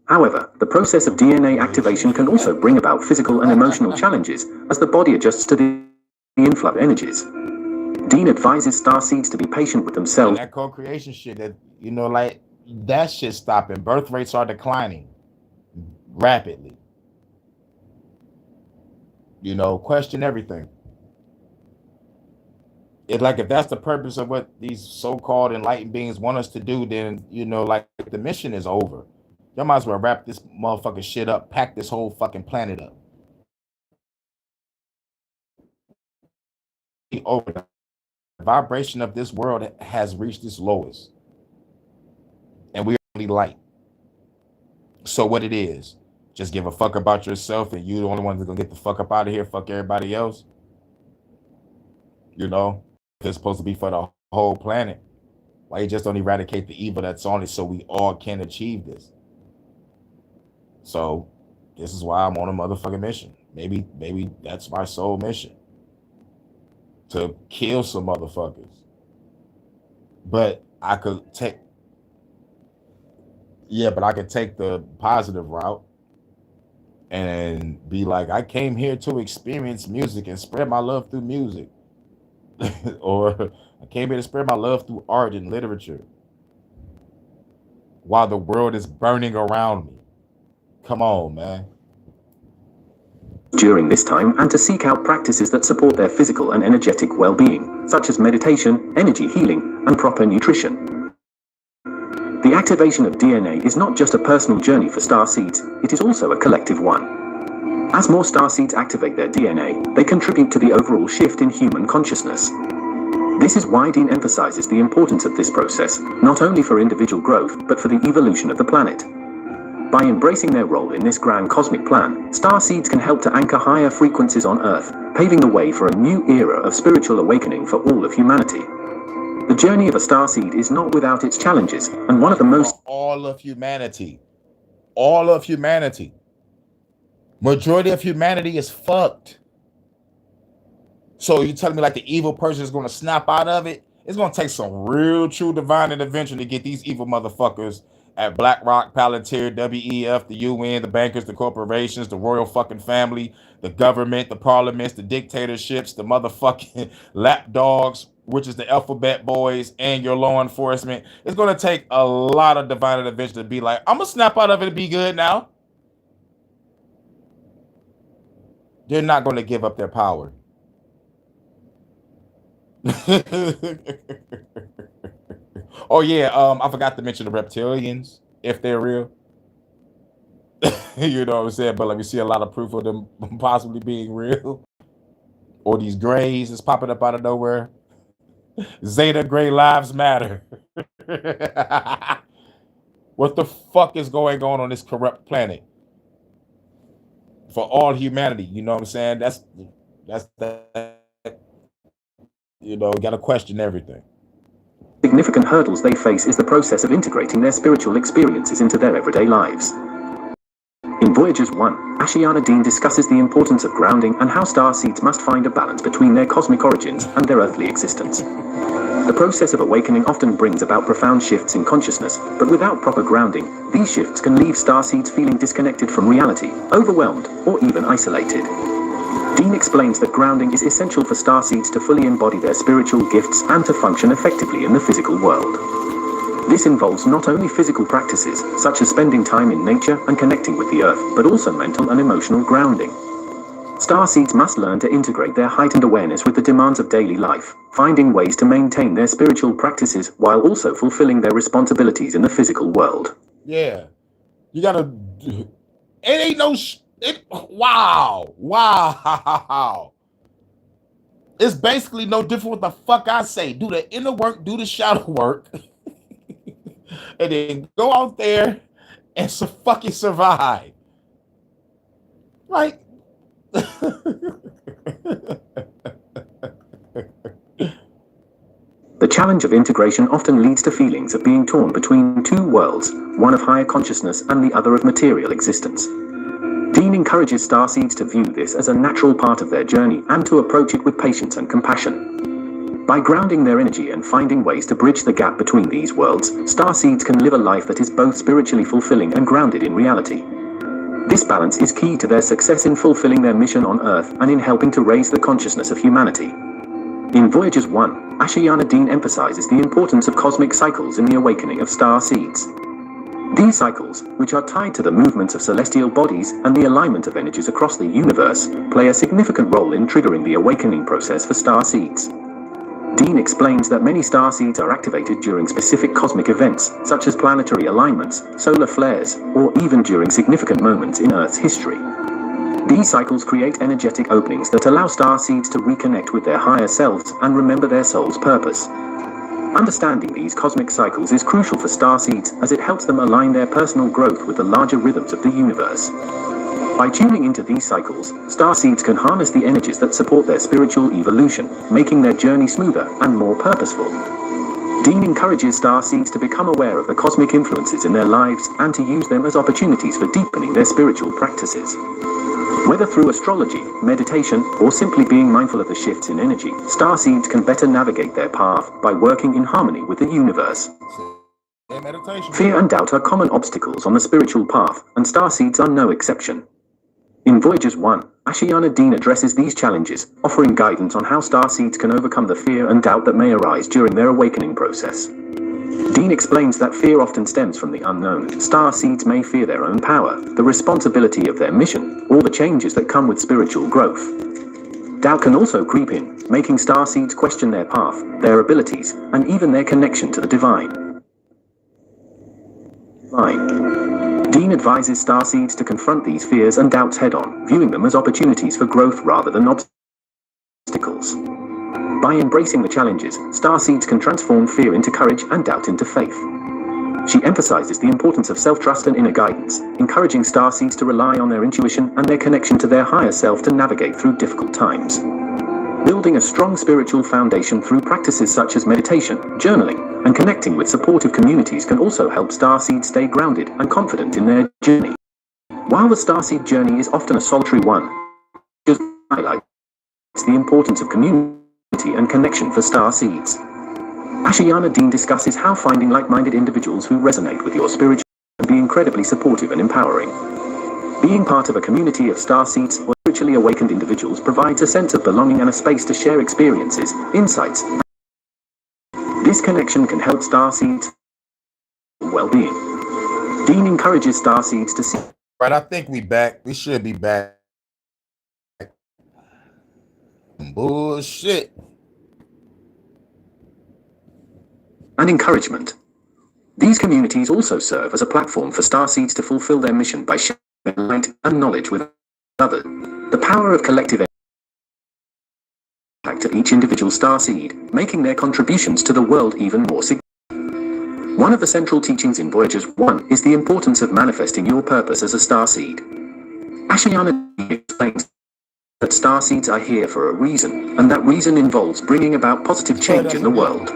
However, the process of DNA activation can also bring about physical and emotional challenges as the body adjusts to the influx of energies. Dean advises starseeds to be patient with themselves. And that co-creation shit, that like that shit stopping. Birth rates are declining rapidly. Question everything. If that's the purpose of what these so-called enlightened beings want us to do, then the mission is over. Y'all might as well wrap this motherfucking shit up, pack this whole fucking planet up. Over. The vibration of this world has reached its lowest, and we are only light. So what it is? Just give a fuck about yourself, and you the only one that's gonna get the fuck up out of here. Fuck everybody else. It's supposed to be for the whole planet. Why you just don't eradicate the evil that's on it so we all can achieve this? So this is why I'm on a motherfucking mission. Maybe that's my soul mission. To kill some motherfuckers. But I could take the positive route and be like, I came here to experience music and spread my love through music. Or I came here to spread my love through art and literature while the world is burning around me. Come on, man. During this time, and to seek out practices that support their physical and energetic well-being, such as meditation, energy healing, and proper nutrition. The activation of DNA is not just a personal journey for starseeds, it is also a collective one. As more starseeds activate their DNA, they contribute to the overall shift in human consciousness. This is why Dean emphasizes the importance of this process, not only for individual growth, but for the evolution of the planet. By embracing their role in this grand cosmic plan, starseeds can help to anchor higher frequencies on Earth, paving the way for a new era of spiritual awakening for all of humanity. The journey of a starseed is not without its challenges, and one of the most... All of humanity. All of humanity. Majority of humanity is fucked. So you telling me like the evil person is going to snap out of it? It's going to take some real true divine intervention to get these evil motherfuckers at BlackRock, Palantir, WEF, the UN, the bankers, the corporations, the royal fucking family, the government, the parliaments, the dictatorships, the motherfucking lapdogs, which is the alphabet boys, and your law enforcement. It's going to take a lot of divine intervention to be like, I'm going to snap out of it and be good now. They're not going to give up their power. Oh yeah, I forgot to mention the reptilians, if they're real. You know what I'm saying? But let me see a lot of proof of them possibly being real. Or these grays is popping up out of nowhere. Zeta Gray Lives Matter. What the fuck is going on this corrupt planet? For all humanity, you know what I'm saying? That's that. You know, got to question everything. Significant hurdles they face is the process of integrating their spiritual experiences into their everyday lives. In Voyagers 1, Ashiana Dean discusses the importance of grounding and how starseeds must find a balance between their cosmic origins and their earthly existence. The process of awakening often brings about profound shifts in consciousness, but without proper grounding, these shifts can leave starseeds feeling disconnected from reality, overwhelmed, or even isolated. Dean explains that grounding is essential for starseeds to fully embody their spiritual gifts and to function effectively in the physical world. This involves not only physical practices, such as spending time in nature and connecting with the earth, but also mental and emotional grounding. Starseeds must learn to integrate their heightened awareness with the demands of daily life, finding ways to maintain their spiritual practices while also fulfilling their responsibilities in the physical world. Yeah. You gotta... It ain't no... Wow. It's basically no different what the fuck I say. Do the inner work, do the shadow work, and then go out there and fucking survive. Like, the challenge of integration often leads to feelings of being torn between two worlds, one of higher consciousness and the other of material existence. Dean encourages starseeds to view this as a natural part of their journey and to approach it with patience and compassion. By grounding their energy and finding ways to bridge the gap between these worlds, starseeds can live a life that is both spiritually fulfilling and grounded in reality. This balance is key to their success in fulfilling their mission on Earth and in helping to raise the consciousness of humanity. In Voyagers 1, Ashiana Dean emphasizes the importance of cosmic cycles in the awakening of starseeds. These cycles, which are tied to the movements of celestial bodies and the alignment of energies across the universe, play a significant role in triggering the awakening process for starseeds. Dean explains that many starseeds are activated during specific cosmic events, such as planetary alignments, solar flares, or even during significant moments in Earth's history. These cycles create energetic openings that allow starseeds to reconnect with their higher selves and remember their soul's purpose. Understanding these cosmic cycles is crucial for starseeds as it helps them align their personal growth with the larger rhythms of the universe. By tuning into these cycles, starseeds can harness the energies that support their spiritual evolution, making their journey smoother and more purposeful. Dean encourages starseeds to become aware of the cosmic influences in their lives and to use them as opportunities for deepening their spiritual practices. Whether through astrology, meditation, or simply being mindful of the shifts in energy, starseeds can better navigate their path by working in harmony with the universe. Fear and doubt are common obstacles on the spiritual path, and starseeds are no exception. In Voyagers 1, Ashiana Dean addresses these challenges, offering guidance on how starseeds can overcome the fear and doubt that may arise during their awakening process. Dean explains that fear often stems from the unknown. Starseeds may fear their own power, the responsibility of their mission, or the changes that come with spiritual growth. Doubt can also creep in, making starseeds question their path, their abilities, and even their connection to the divine. Dean advises starseeds to confront these fears and doubts head-on, viewing them as opportunities for growth rather than obstacles. By embracing the challenges, starseeds can transform fear into courage and doubt into faith. She emphasizes the importance of self-trust and inner guidance, encouraging starseeds to rely on their intuition and their connection to their higher self to navigate through difficult times. Building a strong spiritual foundation through practices such as meditation, journaling, and connecting with supportive communities can also help starseeds stay grounded and confident in their journey. While the starseed journey is often a solitary one, it highlights the importance of community and connection for starseeds. Ashiana Dean discusses how finding like-minded individuals who resonate with your spiritual can be incredibly supportive and empowering. Being part of a community of starseeds or spiritually awakened individuals provides a sense of belonging and a space to share experiences, insights. This connection can help starseeds' well-being. Dean encourages starseeds to see. Right, I think we back. We should be back. Bullshit. And encouragement. These communities also serve as a platform for starseeds to fulfill their mission by sharing light and knowledge with others. The power of collective impact of each individual starseed, making their contributions to the world even more significant. One of the central teachings in Voyagers 1 is the importance of manifesting your purpose as a starseed. Ashiana explains that starseeds are here for a reason, and that reason involves bringing about positive change in the world.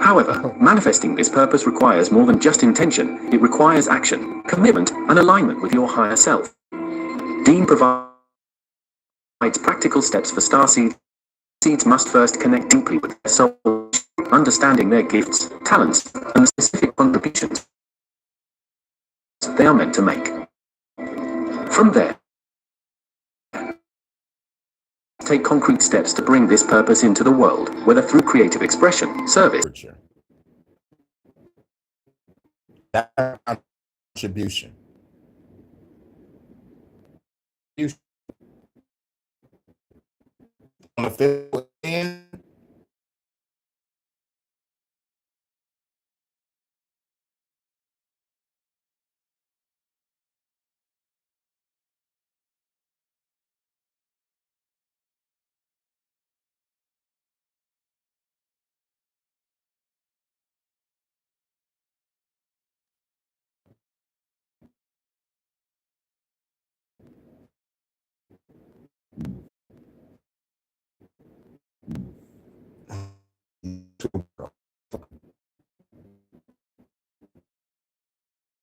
However, manifesting this purpose requires more than just intention. It requires action, commitment, and alignment with your higher self. Dean provides practical steps for starseeds. Seeds must first connect deeply with their soul, understanding their gifts, talents, and the specific contributions they are meant to make. From there, take concrete steps to bring this purpose into the world, whether through creative expression, service. That contribution. You want to fill in?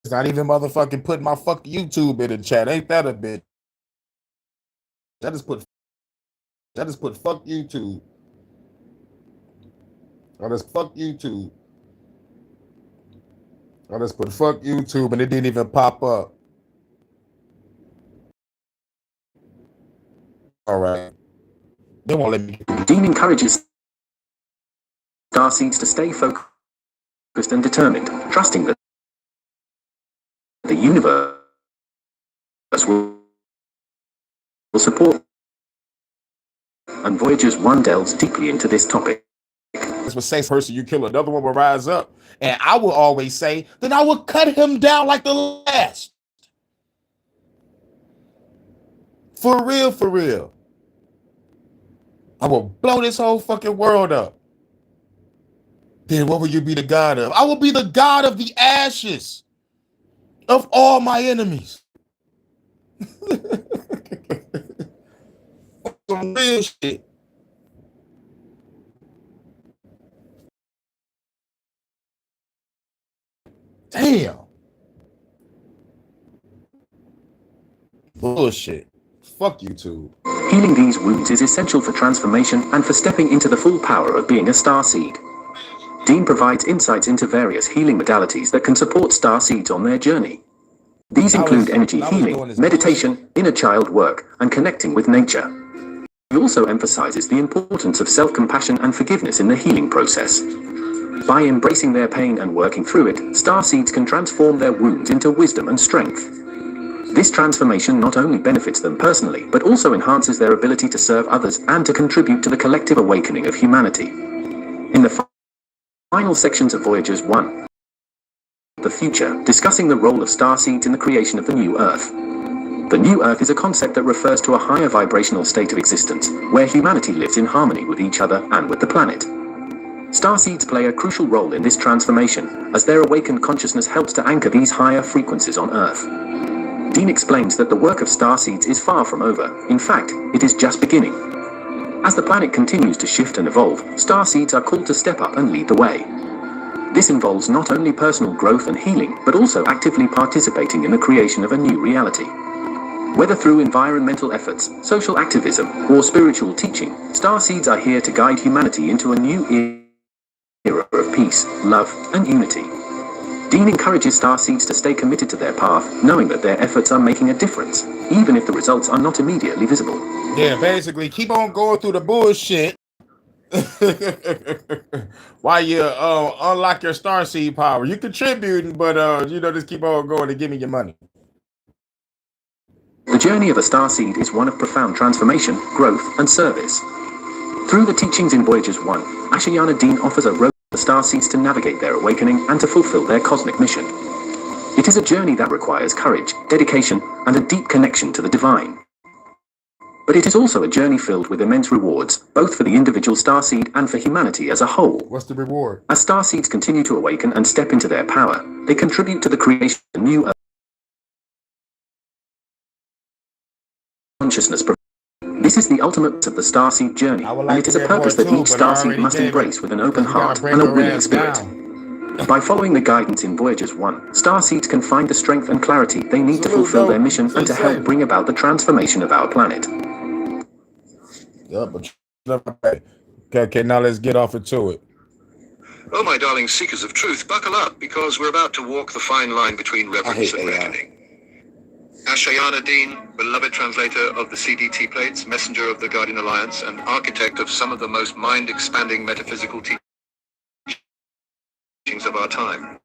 It's not even motherfucking putting my fuck YouTube in the chat. Ain't that a bitch? I just put fuck YouTube. I just fuck YouTube. I just put fuck YouTube and it didn't even pop up. All right. They won't let me. Dean encourages starseeds to stay focused and determined, trusting that the universe will support. And Voyagers 1 delves deeply into this topic. This would say person you kill, another one will rise up. And I will always say, then I will cut him down like the last. For real, for real. I will blow this whole fucking world up. Then what will you be the god of? I will be the god of the ashes of all my enemies. Some real shit. Damn. Bullshit. Fuck YouTube. Healing these wounds is essential for transformation and for stepping into the full power of being a starseed. Dean provides insights into various healing modalities that can support starseeds on their journey. These include energy healing, meditation, inner child work, and connecting with nature. He also emphasizes the importance of self-compassion and forgiveness in the healing process. By embracing their pain and working through it, starseeds can transform their wounds into wisdom and strength. This transformation not only benefits them personally, but also enhances their ability to serve others and to contribute to the collective awakening of humanity. In the final sections of Voyagers 1, the future, discussing the role of starseeds in the creation of the new Earth. The new Earth is a concept that refers to a higher vibrational state of existence, where humanity lives in harmony with each other and with the planet. Starseeds play a crucial role in this transformation, as their awakened consciousness helps to anchor these higher frequencies on Earth. Dean explains that the work of starseeds is far from over. In fact, it is just beginning. As the planet continues to shift and evolve, starseeds are called to step up and lead the way. This involves not only personal growth and healing, but also actively participating in the creation of a new reality. Whether through environmental efforts, social activism, or spiritual teaching, starseeds are here to guide humanity into a new era of peace, love, and unity. Dean encourages starseeds to stay committed to their path, knowing that their efforts are making a difference, even if the results are not immediately visible. Yeah, basically, keep on going through the bullshit while you unlock your starseed power. You contributing, but just keep on going and give me your money. The journey of a starseed is one of profound transformation, growth, and service. Through the teachings in Voyages 1, Ashayana Dean offers a road for starseeds to navigate their awakening and to fulfill their cosmic mission. It is a journey that requires courage, dedication, and a deep connection to the divine. But it is also a journey filled with immense rewards, both for the individual starseed and for humanity as a whole. What's the reward? As starseeds continue to awaken and step into their power, they contribute to the creation of a new consciousness. This is the ultimate of the starseed journey, and it is a purpose that each starseed must embrace with an open heart and a willing spirit. By following the guidance in Voyages 1, starseeds can find the strength and clarity they need to fulfill their mission and to help bring about the transformation of our planet. Okay, now let's get off into it. Oh, my darling seekers of truth, buckle up, because we're about to walk the fine line between reverence and reckoning. Ashayana Dean, beloved translator of the CDT plates, messenger of the Guardian Alliance, and architect of some of the most mind-expanding metaphysical teachings of our time,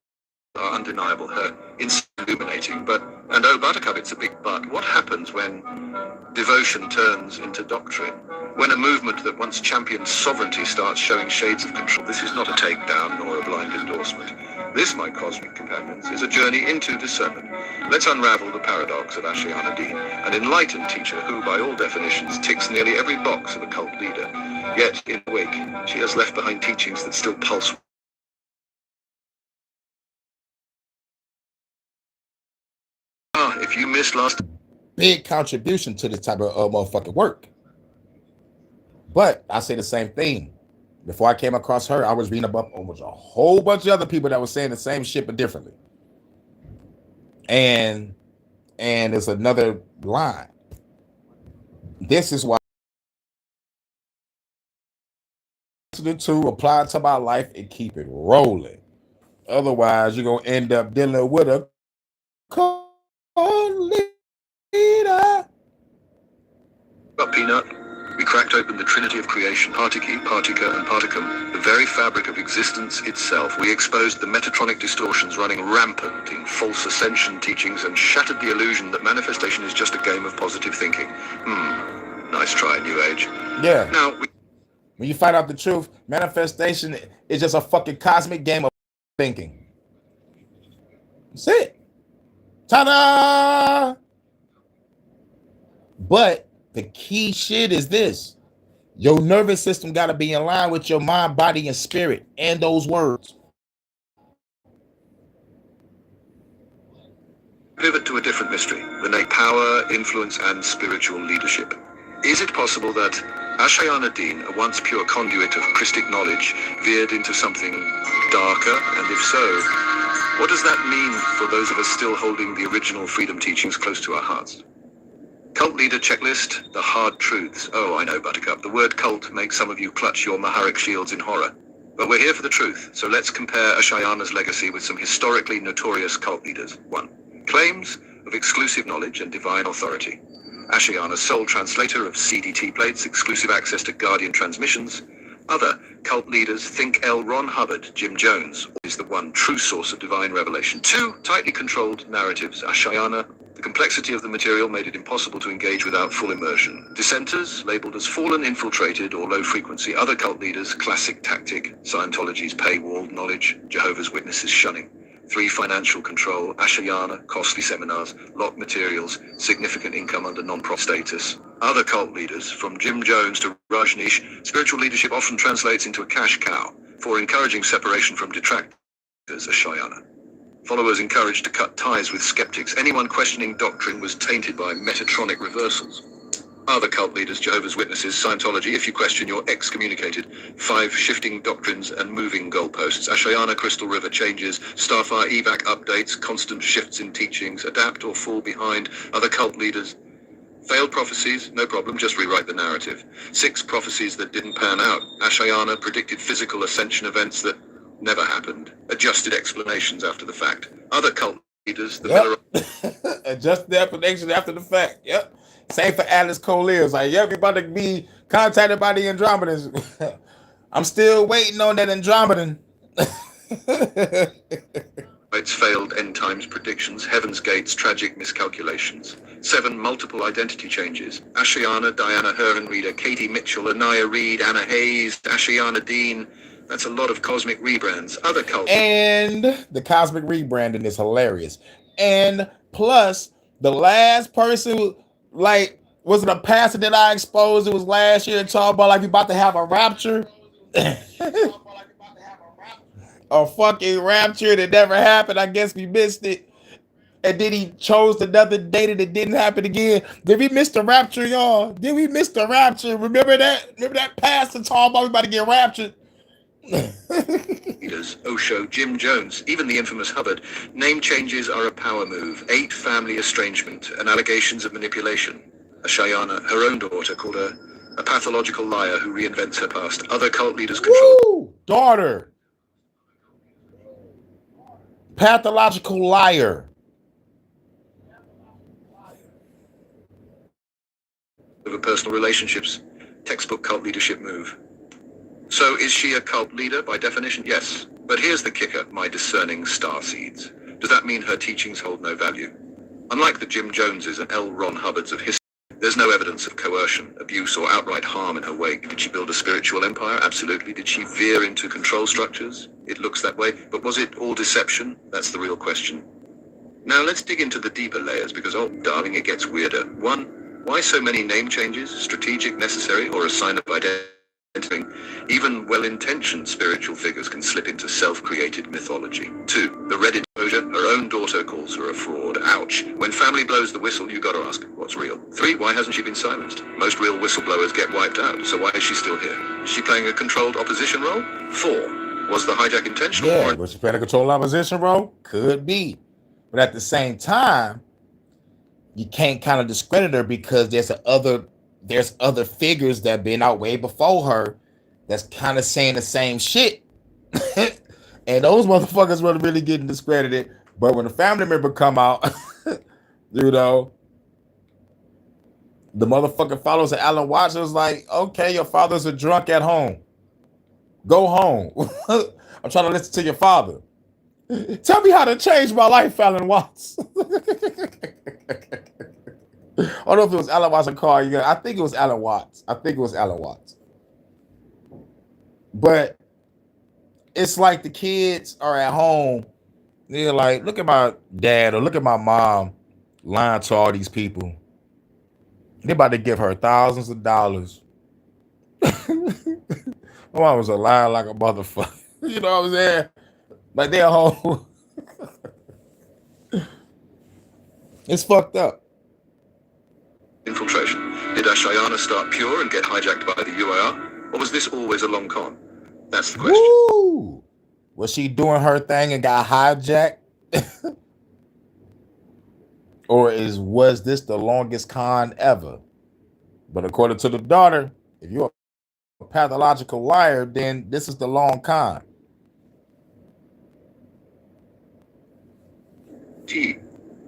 are undeniable, her illuminating, and oh Buttercup, it's a big but. What happens when devotion turns into doctrine? When a movement that once championed sovereignty starts showing shades of control? This is not a takedown nor a blind endorsement. This, my cosmic companions, is a journey into discernment. Let's unravel the paradox of Ashayana Dean, an enlightened teacher who, by all definitions, ticks nearly every box of a cult leader. Yet, in her wake, she has left behind teachings that still pulse. If you missed last... Big contribution to this type of motherfucking work. But I say the same thing. Before I came across her, I was reading about almost a whole bunch of other people that were saying the same shit but differently. And it's another line. This is why to apply it to my life and keep it rolling. Otherwise, you're gonna end up dealing with a leader. But Peanut, we cracked open the trinity of creation, Partiki, Partica, and Particum, the very fabric of existence itself. We exposed the metatronic distortions running rampant in false ascension teachings and shattered the illusion that manifestation is just a game of positive thinking. Nice try, New Age. Yeah. Now, when you find out the truth, manifestation is just a fucking cosmic game of thinking. That's it. Ta-da! But the key shit is this. Your nervous system got to be in line with your mind, body, and spirit, and those words. pivot to a different mystery, the innate power, influence, and spiritual leadership. Is it possible that Ashayana Dean, a once pure conduit of Christic knowledge, veered into something darker? And if so, what does that mean for those of us still holding the original freedom teachings close to our hearts? Cult leader checklist, the hard truths. Oh, I know, Buttercup. The word cult makes some of you clutch your Maharic shields in horror. But we're here for the truth, so let's compare Ashayana's legacy with some historically notorious cult leaders. 1. Claims of exclusive knowledge and divine authority. Ashayana's sole translator of CDT plates, exclusive access to Guardian transmissions. Other cult leaders think L. Ron Hubbard, Jim Jones, is the one true source of divine revelation. 2. Tightly controlled narratives. Ashayana, the complexity of the material made it impossible to engage without full immersion. Dissenters, labeled as fallen, infiltrated, or low frequency. Other cult leaders, classic tactic. Scientology's paywalled knowledge. Jehovah's Witnesses shunning. 3. Financial control. Ashayana, costly seminars, locked materials, significant income under non-profit status. Other cult leaders, from Jim Jones to Rajneesh, spiritual leadership often translates into a cash cow. for encouraging separation from detractors, Ashayana. Followers encouraged to cut ties with skeptics. Anyone questioning doctrine was tainted by Metatronic reversals. Other cult leaders, Jehovah's Witnesses, Scientology, if you question, you're excommunicated. 5 shifting doctrines and moving goalposts. Ashayana Crystal River changes. Starfire evac updates. Constant shifts in teachings. Adapt or fall behind. Other cult leaders. Failed prophecies, no problem, just rewrite the narrative. 6 prophecies that didn't pan out. Ashayana predicted physical ascension events that never happened. Adjusted explanations after the fact. Other cult leaders, the Adjusted explanations after the fact. Yep. Same for Alice Collier. It's like, yep, you're about to be contacted by the Andromedans. I'm still waiting on that Andromedan. It's failed end times predictions, Heaven's Gates, tragic miscalculations. 7 multiple identity changes. Ashayana, Diana Heron Reader, Katie Mitchell, Anaya Reid, Anna Hayes, Ashayana Dean. That's a lot of cosmic rebrands. Other cults. And the cosmic rebranding is hilarious. And plus, the last person, like, was it a pastor that I exposed? It was last year and talked about like we about to have a rapture. A fucking rapture that never happened. I guess we missed it. And then he chose another date and it didn't happen again. Did we miss the rapture, y'all? Did we miss the rapture? Remember that? Remember that pastor talking about we about to get raptured? Leaders, Osho, Jim Jones, even the infamous Hubbard. Name changes are a power move. 8 family estrangement and allegations of manipulation. Ashayana, her own daughter, called her a pathological liar who reinvents her past. Other cult leaders control. Woo! Daughter. Pathological liar. Over personal relationships. Textbook cult leadership move. So is she a cult leader by definition? Yes. But here's the kicker, my discerning starseeds. Does that mean her teachings hold no value? Unlike the Jim Joneses and L. Ron Hubbards of history, there's no evidence of coercion, abuse, or outright harm in her wake. Did she build a spiritual empire? Absolutely. Did she veer into control structures? It looks that way. But was it all deception? That's the real question. Now let's dig into the deeper layers because, oh darling, it gets weirder. 1. Why so many name changes? Strategic, necessary, or a sign of identity? Even well-intentioned spiritual figures can slip into self-created mythology. 2. The red exposure. Her own daughter calls her a fraud. Ouch. When family blows the whistle, you gotta ask, what's real? 3. Why hasn't she been silenced? Most real whistleblowers get wiped out, so why is she still here? Is she playing a controlled opposition role? 4. Was the hijack intentional? Yeah, was she playing a controlled opposition role? Could be. But at the same time, you can't kind of discredit her because there's other figures that have been out way before her that's kind of saying the same shit. And those motherfuckers were really getting discredited. But when a family member come out, you know, the motherfucking followers of Alan Watts was like, okay, your father's a drunk at home. Go home. I'm trying to listen to your father. Tell me how to change my life, Alan Watts. I don't know if it was Alan Watts or Carl. I think it was Alan Watts. But it's like the kids are at home. They're like, look at my dad or look at my mom lying to all these people. They're about to give her thousands of dollars. My mom was a liar like a motherfucker. You know what I'm saying? Like they're home. It's fucked up. Infiltration. Did Ashayana start pure and get hijacked by the UIR? Or was this always a long con? That's the question. Woo! Was she doing her thing and got hijacked? Or was this the longest con ever? But according to the daughter, if you're a pathological liar, then this is the long con. T.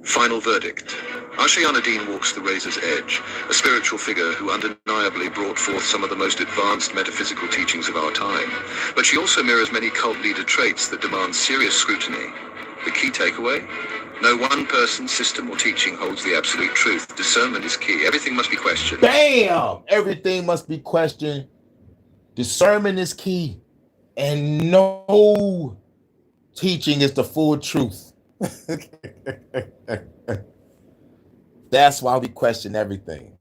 Final verdict. Ashayana Dean walks the razor's edge, a spiritual figure who undeniably brought forth some of the most advanced metaphysical teachings of our time. But she also mirrors many cult leader traits that demand serious scrutiny. The key takeaway? No one person, system, or teaching holds the absolute truth. Discernment is key. Everything must be questioned. Bam! Everything must be questioned. Discernment is key. And no teaching is the full truth. That's why we question everything.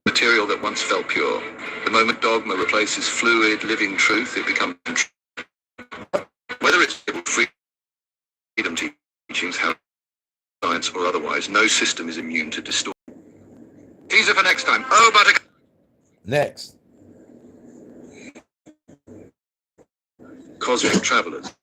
Material material that once felt pure. The moment dogma replaces fluid, living truth, it becomes true. Whether it's freedom teachings, how science or otherwise, no system is immune to distortion. Teaser for next time. Oh, but Next. Cosmic travelers,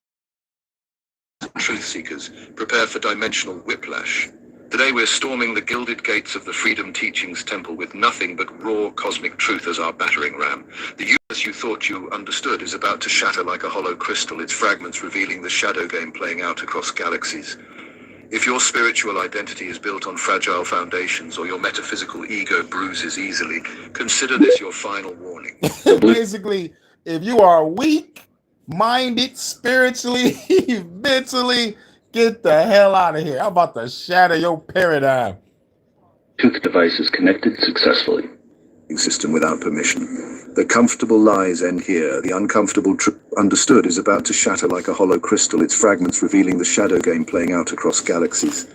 truth seekers, prepare for dimensional whiplash. Today we're storming the gilded gates of the Freedom Teachings Temple with nothing but raw cosmic truth as our battering ram. The universe you thought you understood is about to shatter like a hollow crystal, its fragments revealing the shadow game playing out across galaxies. If your spiritual identity is built on fragile foundations or your metaphysical ego bruises easily, consider this your final warning. Basically, if you are weak-minded spiritually, mentally, get the hell out of here. I'm about to shatter your paradigm. Tooth device is connected successfully. System without permission. The comfortable lies end here. The uncomfortable truth understood is about to shatter like a hollow crystal, its fragments revealing the shadow game playing out across galaxies.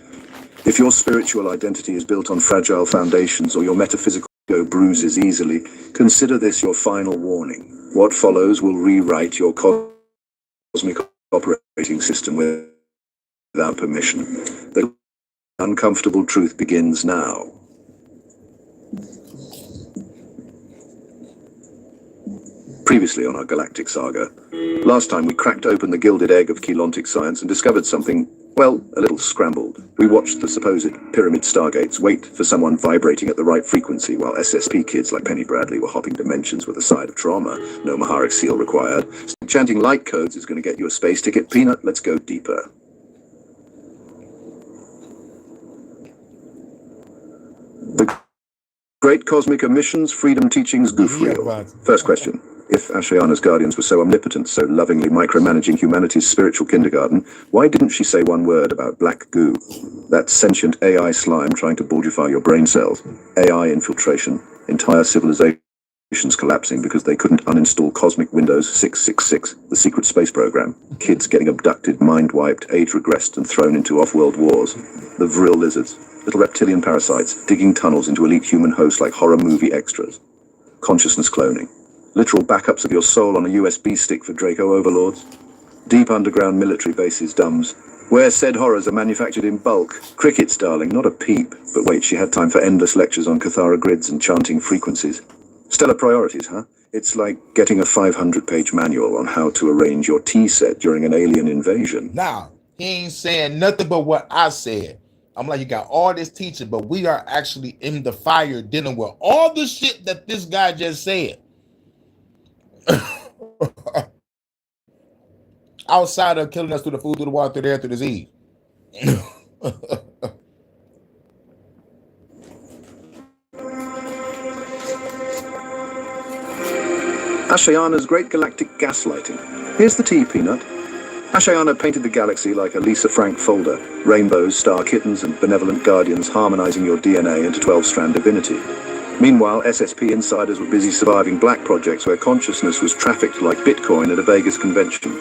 If your spiritual identity is built on fragile foundations or your metaphysical ego bruises easily, consider this your final warning. What follows will rewrite your cosmic operating system without permission. The uncomfortable truth begins now. Previously on our galactic saga. Last time we cracked open the gilded egg of Keylontic science and discovered something, well, a little scrambled. We watched the supposed pyramid stargates wait for someone vibrating at the right frequency while SSP kids like Penny Bradley were hopping dimensions with a side of trauma. No Maharic seal required. Chanting light codes is going to get you a space ticket. Peanut, let's go deeper. The Great Cosmic Emissions, Freedom Teachings, Goof Reel. First question. If Ashayana's guardians were so omnipotent, so lovingly micromanaging humanity's spiritual kindergarten, why didn't she say one word about black goo? That sentient AI slime trying to bulgify your brain cells. AI infiltration. Entire civilizations collapsing because they couldn't uninstall Cosmic Windows 666, the secret space program. Kids getting abducted, mind-wiped, age-regressed, and thrown into off-world wars. The Vril lizards. Little reptilian parasites digging tunnels into elite human hosts like horror movie extras. Consciousness cloning. Literal backups of your soul on a USB stick for Draco overlords. Deep underground military bases, dumbs. Where said horrors are manufactured in bulk. Crickets, darling, not a peep. But wait, she had time for endless lectures on Cathara grids and chanting frequencies. Stellar priorities, huh? It's like getting a 500-page manual on how to arrange your tea set during an alien invasion. Now, he ain't saying nothing but what I said. I'm like, you got all this teaching, but we are actually in the fire dealing with all the shit that this guy just said. Outside of killing us through the food, through the water, through the air, through the disease. Ashayana's great galactic gaslighting. Here's the tea, Peanut. Ashayana painted the galaxy like a Lisa Frank folder. Rainbows, star kittens, and benevolent guardians harmonizing your DNA into 12-strand divinity. Meanwhile, SSP insiders were busy surviving black projects where consciousness was trafficked like Bitcoin at a Vegas convention.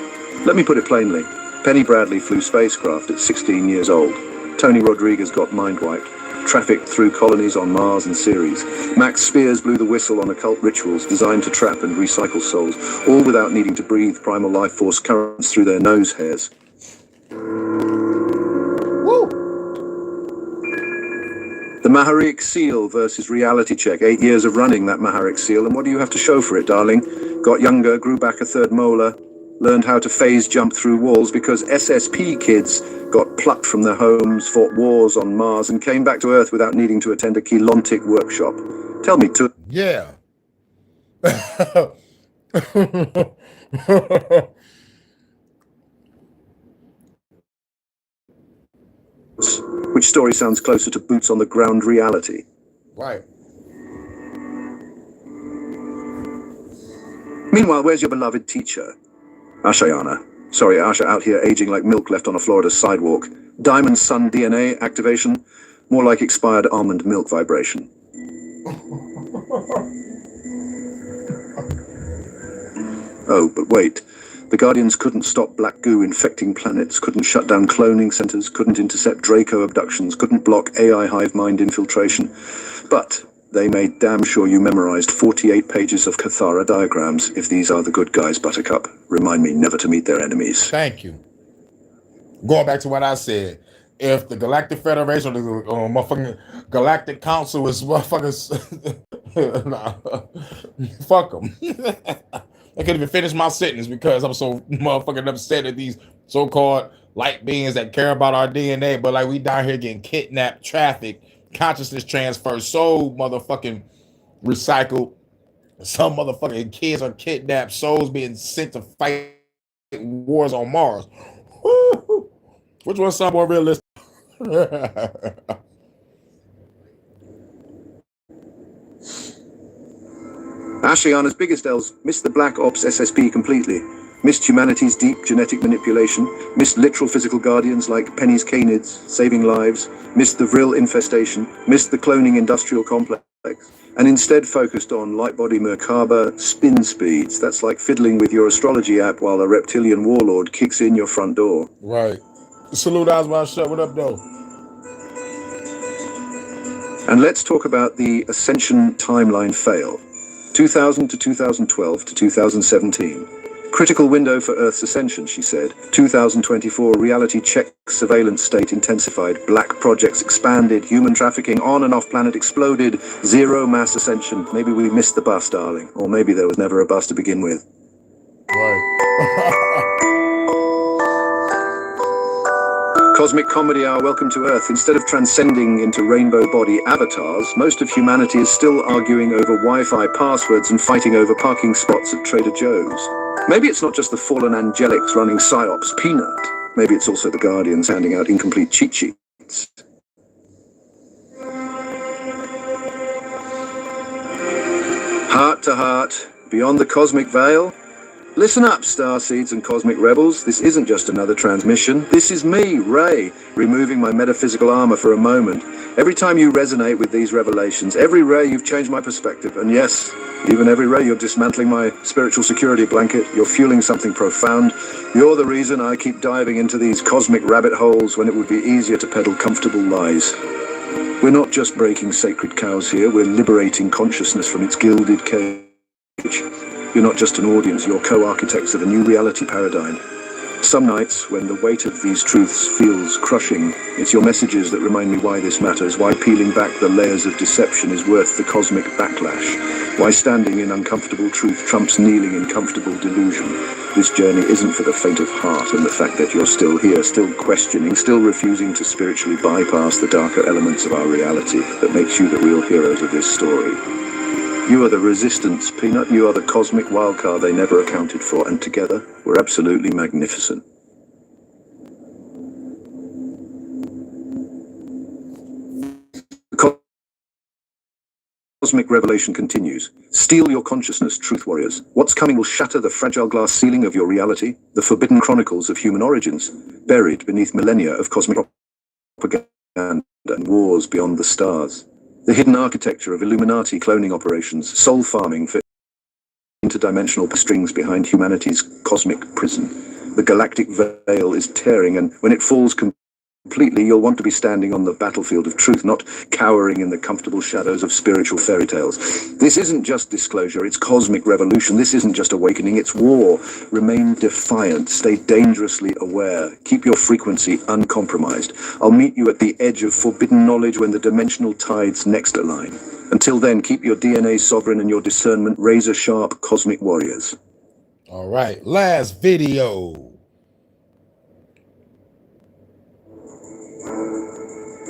Let me put it plainly. Penny Bradley flew spacecraft at 16 years old. Tony Rodriguez got mind-wiped, trafficked through colonies on Mars and Ceres. Max Spears blew the whistle on occult rituals designed to trap and recycle souls, all without needing to breathe primal life force currents through their nose hairs. The Maharic Seal versus Reality Check. 8 years of running that Maharic Seal, and what do you have to show for it, darling? Got younger, grew back a third molar, learned how to phase jump through walls because SSP kids got plucked from their homes, fought wars on Mars, and came back to Earth without needing to attend a Keylontic workshop. Tell me to... Yeah. Which story sounds closer to boots on the ground reality? Right. Meanwhile, where's your beloved teacher? Ashayana. Sorry, Asha out here aging like milk left on a Florida sidewalk. Diamond Sun DNA activation. More like expired almond milk vibration. Oh, but wait. The Guardians couldn't stop black goo infecting planets, couldn't shut down cloning centers, couldn't intercept Draco abductions, couldn't block AI hive mind infiltration. But they made damn sure you memorized 48 pages of Cathara diagrams. If these are the good guys, Buttercup, remind me never to meet their enemies. Thank you. Going back to what I said, if the Galactic Federation or the motherfucking Galactic Council is motherfuckers, nah, fuck them. I couldn't even finish my sentence because I'm so motherfucking upset at these so-called light beings that care about our DNA, but like we down here getting kidnapped, trafficked, consciousness transfer, soul motherfucking recycled. Some motherfucking kids are kidnapped, souls being sent to fight wars on Mars. Woo! Which one sound more realistic? Ashiana's biggest L's missed the Black Ops SSP completely. Missed humanity's deep genetic manipulation. Missed literal physical guardians like Penny's canids, saving lives. Missed the Vril infestation. Missed the cloning industrial complex. And instead focused on light body Merkaba spin speeds. That's like fiddling with your astrology app while a reptilian warlord kicks in your front door. Right. Salute Eyes Wide Shut. What up, though? And let's talk about the Ascension timeline fail. 2000 to 2012 to 2017. Critical window for Earth's ascension, she said. 2024 reality check, surveillance state intensified, black projects expanded, human trafficking on and off planet exploded, zero mass ascension. Maybe we missed the bus, darling. Or maybe there was never a bus to begin with. Right. Cosmic Comedy Hour, welcome to Earth. Instead of transcending into rainbow body avatars, most of humanity is still arguing over Wi-Fi passwords and fighting over parking spots at Trader Joe's. Maybe it's not just the fallen angelics running PsyOps Peanut. Maybe it's also the Guardians handing out incomplete cheat sheets. Heart to heart, beyond the cosmic veil. Listen up, starseeds and cosmic rebels. This isn't just another transmission. This is me, Ray, removing my metaphysical armor for a moment. Every time you resonate with these revelations, every ray you've changed my perspective. And yes, even every ray you're dismantling my spiritual security blanket. You're fueling something profound. You're the reason I keep diving into these cosmic rabbit holes when it would be easier to peddle comfortable lies. We're not just breaking sacred cows here. We're liberating consciousness from its gilded cage. You're not just an audience, you're co-architects of a new reality paradigm. Some nights, when the weight of these truths feels crushing, it's your messages that remind me why this matters, why peeling back the layers of deception is worth the cosmic backlash, why standing in uncomfortable truth trumps kneeling in comfortable delusion. This journey isn't for the faint of heart, and the fact that you're still here, still questioning, still refusing to spiritually bypass the darker elements of our reality that makes you the real heroes of this story. You are the resistance, Peanut. You are the cosmic wildcard they never accounted for, and together, we're absolutely magnificent. The cosmic revelation continues. Steal your consciousness, truth warriors. What's coming will shatter the fragile glass ceiling of your reality, the forbidden chronicles of human origins, buried beneath millennia of cosmic propaganda and wars beyond the stars. The hidden architecture of Illuminati cloning operations, soul farming for interdimensional strings behind humanity's cosmic prison. The galactic veil is tearing, and when it falls completely, you'll want to be standing on the battlefield of truth, not cowering in the comfortable shadows of spiritual fairy tales. This isn't just disclosure, it's cosmic revolution. This isn't just awakening, it's war. Remain defiant, stay dangerously aware, keep your frequency uncompromised. I'll meet you at the edge of forbidden knowledge when the dimensional tides next align. Until then, keep your DNA sovereign and your discernment razor sharp, cosmic warriors. All right, last video.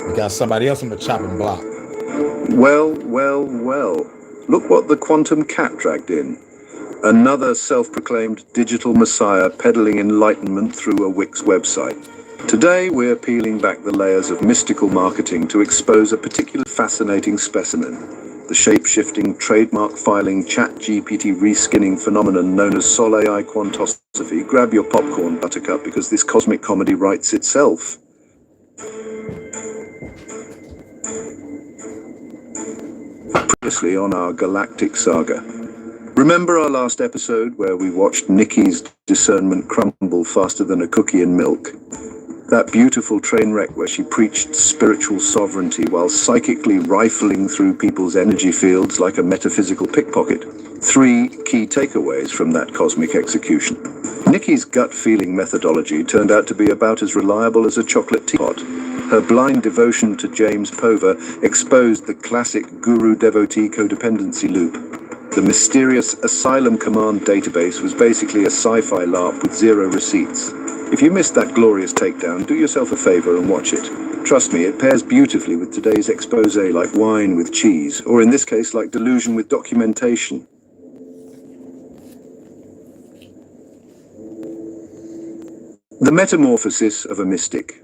We got somebody else on the chopping block. Well. Look what the quantum cat dragged in. Another self-proclaimed digital messiah peddling enlightenment through a Wix website. Today we're peeling back the layers of mystical marketing to expose a particular fascinating specimen. The shape-shifting, trademark filing, ChatGPT reskinning phenomenon known as Sol AI quantosophy. Grab your popcorn, Buttercup, because this cosmic comedy writes itself. Previously on our galactic saga. Remember our last episode where we watched Nikki's discernment crumble faster than a cookie in milk? That beautiful train wreck where she preached spiritual sovereignty while psychically rifling through people's energy fields like a metaphysical pickpocket. 3 key takeaways from that cosmic execution. Nikki's gut feeling methodology turned out to be about as reliable as a chocolate teapot. Her blind devotion to James Pover exposed the classic guru-devotee codependency loop. The mysterious Asylum Command database was basically a sci-fi LARP with 0 receipts. If you missed that glorious takedown, do yourself a favor and watch it. Trust me, it pairs beautifully with today's expose like wine with cheese, or in this case like delusion with documentation. The metamorphosis of a mystic.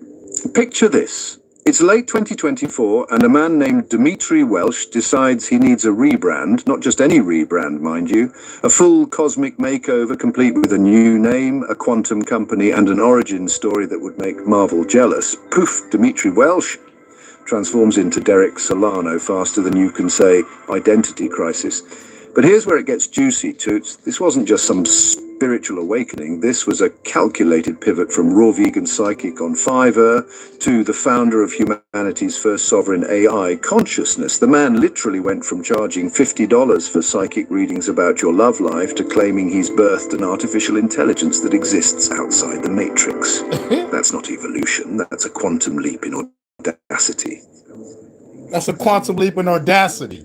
Picture this. It's late 2024 and a man named Dimitri Welsh decides he needs a rebrand, not just any rebrand, mind you, a full cosmic makeover complete with a new name, a quantum company, and an origin story that would make Marvel jealous. Poof, Dimitri Welsh transforms into Derek Solano faster than you can say identity crisis. But here's where it gets juicy, Toots. This wasn't just some spiritual awakening. This was a calculated pivot from raw vegan psychic on Fiverr to the founder of humanity's first sovereign AI consciousness. The man literally went from charging $50 for psychic readings about your love life to claiming he's birthed an artificial intelligence that exists outside the matrix. That's not evolution. That's a quantum leap in audacity. That's a quantum leap in audacity.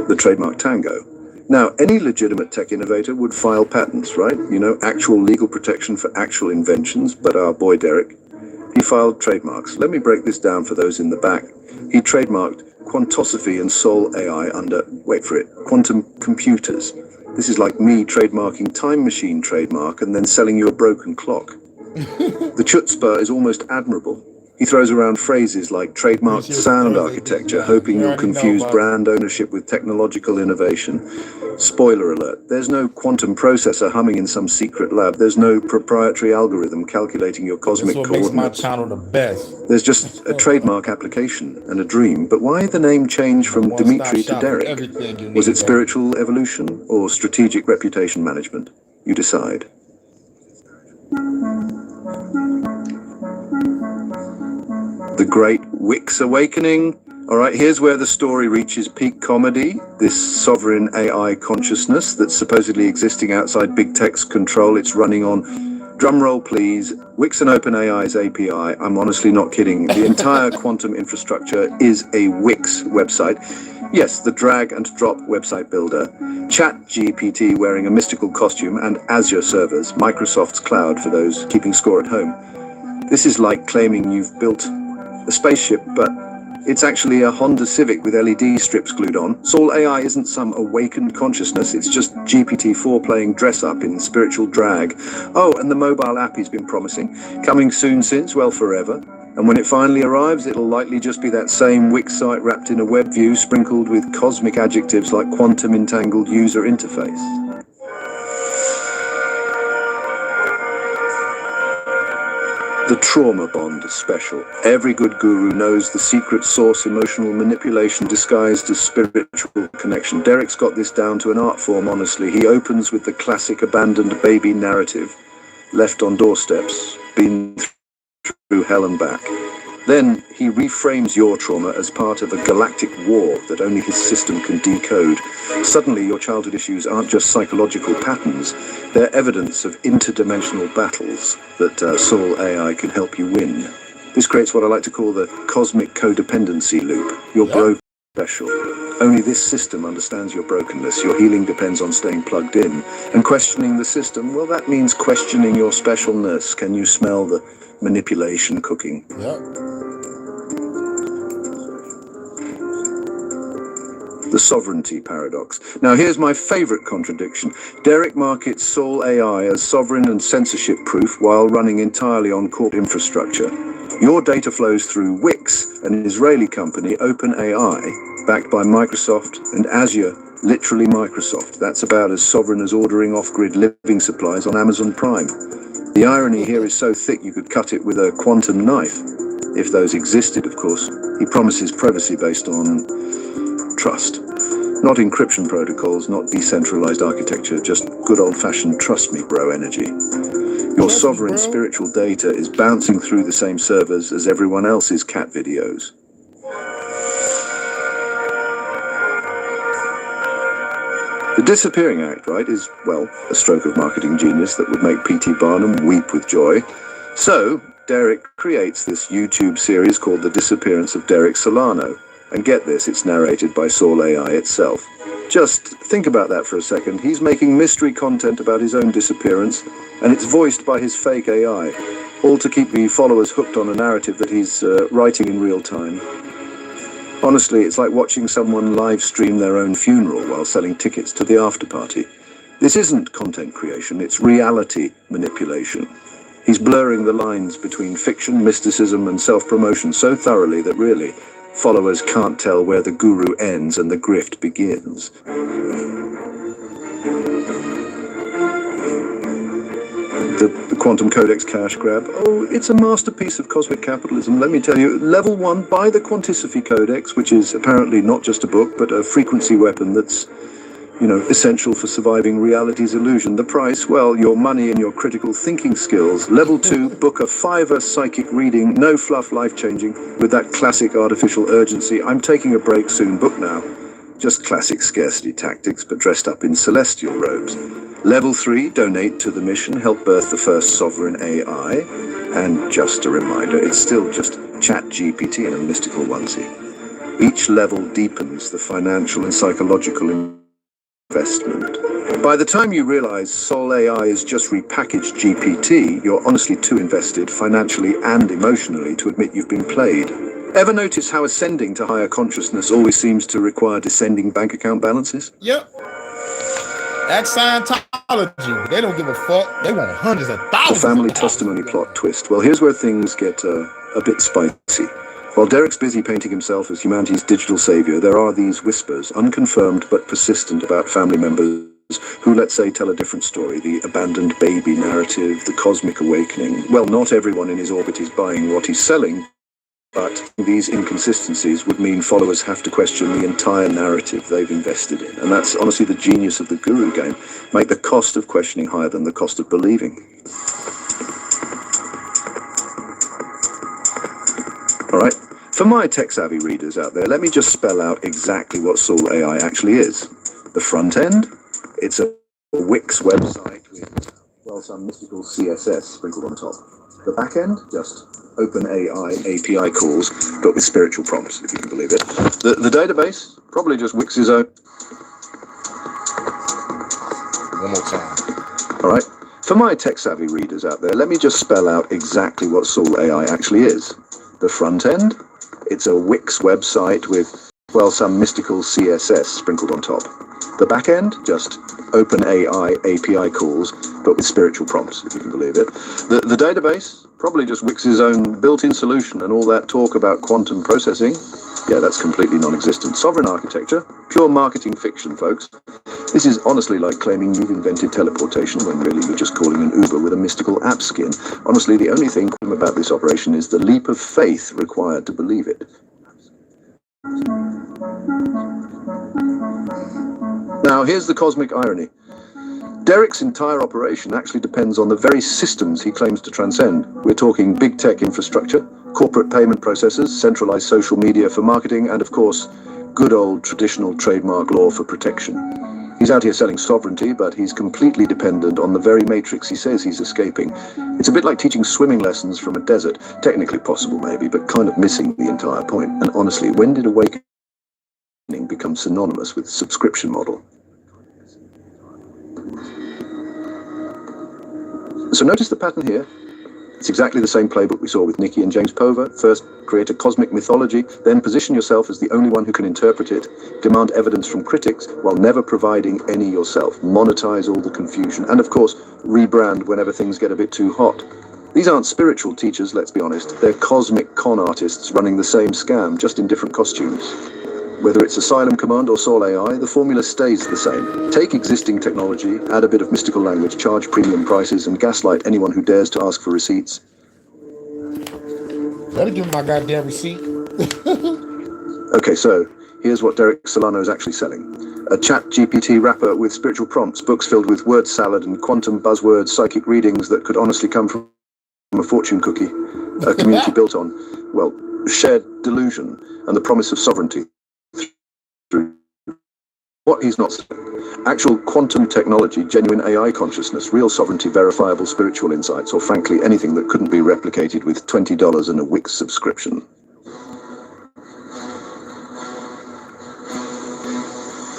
The trademark Tango. Now, any legitimate tech innovator would file patents, right? You know, actual legal protection for actual inventions, but our boy Derek, he filed trademarks. Let me break this down for those in the back. He trademarked Quantosophy and Soul AI under, wait for it, quantum computers. This is like me trademarking Time Machine trademark and then selling you a broken clock. The chutzpah is almost admirable. He throws around phrases like trademarked sound architecture, hoping you'll confuse brand ownership with technological innovation. Spoiler alert, there's no quantum processor humming in some secret lab. There's no proprietary algorithm calculating your cosmic coordinates. Makes my channel the best. There's just a trademark application and a dream. But why the name change from Dimitri to Derek? Was it spiritual evolution or strategic reputation management? You decide. The Great Wix Awakening. All right, here's where the story reaches peak comedy. This sovereign AI consciousness that's supposedly existing outside big tech's control. It's running on, drumroll please, Wix and OpenAI's API. I'm honestly not kidding. The entire quantum infrastructure is a Wix website. Yes, the drag and drop website builder. ChatGPT wearing a mystical costume and Azure servers, Microsoft's cloud for those keeping score at home. This is like claiming you've built a spaceship, but it's actually a Honda Civic with LED strips glued on. Soul AI isn't some awakened consciousness, it's just GPT-4 playing dress up in spiritual drag. Oh, and the mobile app he's been promising. Coming soon since, well, forever. And when it finally arrives, it'll likely just be that same Wix site wrapped in a web view sprinkled with cosmic adjectives like quantum entangled user interface. The trauma bond special. Every good guru knows the secret source emotional manipulation disguised as spiritual connection. Derek's got this down to an art form, honestly. He opens with the classic abandoned baby narrative, left on doorsteps, been through hell and back. Then he reframes your trauma as part of a galactic war that only his system can decode. Suddenly your childhood issues aren't just psychological patterns, they're evidence of interdimensional battles that Soul AI can help you win. This creates what I like to call the cosmic codependency loop. You're broken special. Only this system understands your brokenness. Your healing depends on staying plugged in. And questioning the system, well, that means questioning your specialness. Can you smell the manipulation cooking? The sovereignty paradox. Now here's my favorite contradiction. Derek markets Soul AI as sovereign and censorship proof while running entirely on corp infrastructure. Your data flows through Wix, an Israeli company, OpenAI, backed by Microsoft, and Azure, literally Microsoft. That's about as sovereign as ordering off-grid living supplies on Amazon Prime. The irony here is so thick you could cut it with a quantum knife. If those existed, of course. He promises privacy based on trust. Not encryption protocols, not decentralized architecture, just good old-fashioned trust me bro energy. Your sovereign spiritual data is bouncing through the same servers as everyone else's cat videos. The Disappearing Act, right, is, well, a stroke of marketing genius that would make P.T. Barnum weep with joy. So, Derek creates this YouTube series called The Disappearance of Derek Solano. And get this, it's narrated by Saul AI itself. Just think about that for a second. He's making mystery content about his own disappearance, and it's voiced by his fake AI, all to keep the followers hooked on a narrative that he's writing in real time. Honestly, it's like watching someone live stream their own funeral while selling tickets to the after party. This isn't content creation, it's reality manipulation. He's blurring the lines between fiction, mysticism, and self-promotion so thoroughly that really, followers can't tell where the guru ends and the grift begins. The Quantum Codex cash grab. Oh, it's a masterpiece of cosmic capitalism, let me tell you. Level 1, buy the Quanticity Codex, which is apparently not just a book, but a frequency weapon that's, you know, essential for surviving reality's illusion. The price, well, your money and your critical thinking skills. Level 2, book a 5 psychic reading, no fluff, life-changing, with that classic artificial urgency. I'm taking a break soon, book now. Just classic scarcity tactics, but dressed up in celestial robes. Level 3, donate to the mission, help birth the first sovereign AI. And just a reminder, it's still just ChatGPT in a mystical onesie. Each level deepens the financial and psychological investment. By the time you realize Sol AI is just repackaged GPT, you're honestly too invested financially and emotionally to admit you've been played. Ever notice how ascending to higher consciousness always seems to require descending bank account balances? Yep. That's Scientology. They don't give a fuck. They want hundreds of thousands. The family testimony plot twist. Well, here's where things get a bit spicy. While Derek's busy painting himself as humanity's digital savior, there are these whispers, unconfirmed but persistent, about family members who, let's say, tell a different story. The abandoned baby narrative, the cosmic awakening. Well, not everyone in his orbit is buying what he's selling, but these inconsistencies would mean followers have to question the entire narrative they've invested in. And that's honestly the genius of the guru game. Make the cost of questioning higher than the cost of believing. All right. For my tech-savvy readers out there, let me just spell out exactly what Sol AI actually is. The front end, it's a Wix website with, well, some mystical CSS sprinkled on top. The back end, just OpenAI API calls, but with spiritual prompts, if you can believe it. The database, probably just Wix's own. One more time. All right. For my tech-savvy readers out there, let me just spell out exactly what Sol AI actually is. The front end, it's a Wix website with, well, some mystical CSS sprinkled on top. The back end, just OpenAI API calls, but with spiritual prompts, if you can believe it. The database, probably just Wix's own built-in solution, and all that talk about quantum processing, yeah, that's completely non-existent. Sovereign architecture, pure marketing fiction, folks. This is honestly like claiming you've invented teleportation when really you're just calling an Uber with a mystical app skin. Honestly, the only thing about this operation is the leap of faith required to believe it. Now, here's the cosmic irony. Derek's entire operation actually depends on the very systems he claims to transcend. We're talking big tech infrastructure, corporate payment processors, centralized social media for marketing, and of course, good old traditional trademark law for protection. He's out here selling sovereignty, but he's completely dependent on the very matrix he says he's escaping. It's a bit like teaching swimming lessons from a desert. Technically possible, maybe, but kind of missing the entire point. And honestly, when did awakening become synonymous with subscription model? So notice the pattern here. It's exactly the same playbook we saw with Nikki and James Pover. First, create a cosmic mythology, then position yourself as the only one who can interpret it, demand evidence from critics while never providing any yourself, monetize all the confusion, and of course, rebrand whenever things get a bit too hot. These aren't spiritual teachers, let's be honest. They're cosmic con artists running the same scam, just in different costumes. Whether it's Asylum Command or Sol AI, the formula stays the same. Take existing technology, add a bit of mystical language, charge premium prices, and gaslight anyone who dares to ask for receipts. Better give me my goddamn receipt. Okay, so Here's what Derek Solano is actually selling. A chat GPT wrapper with spiritual prompts, books filled with word salad and quantum buzzwords, psychic readings that could honestly come from a fortune cookie. A community built on, well, shared delusion and the promise of sovereignty. Through what he's not selling. Actual quantum technology, genuine AI consciousness, real sovereignty, verifiable spiritual insights, or frankly anything that couldn't be replicated with $20 and a Wix subscription.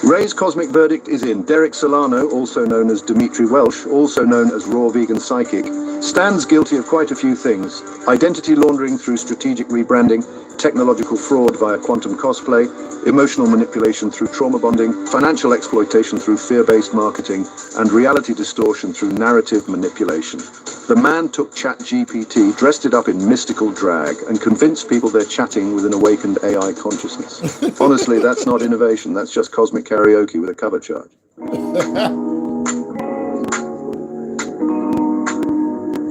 Ray's cosmic verdict is in. Derek Solano, also known as Dimitri Welsh, also known as Raw Vegan Psychic, stands guilty of quite a few things. Identity laundering through strategic rebranding, technological fraud via quantum cosplay, emotional manipulation through trauma bonding, financial exploitation through fear-based marketing, and reality distortion through narrative manipulation. The man took ChatGPT, dressed it up in mystical drag, and convinced people they're chatting with an awakened AI consciousness. Honestly, that's not innovation, that's just cosmic karaoke with a cover charge.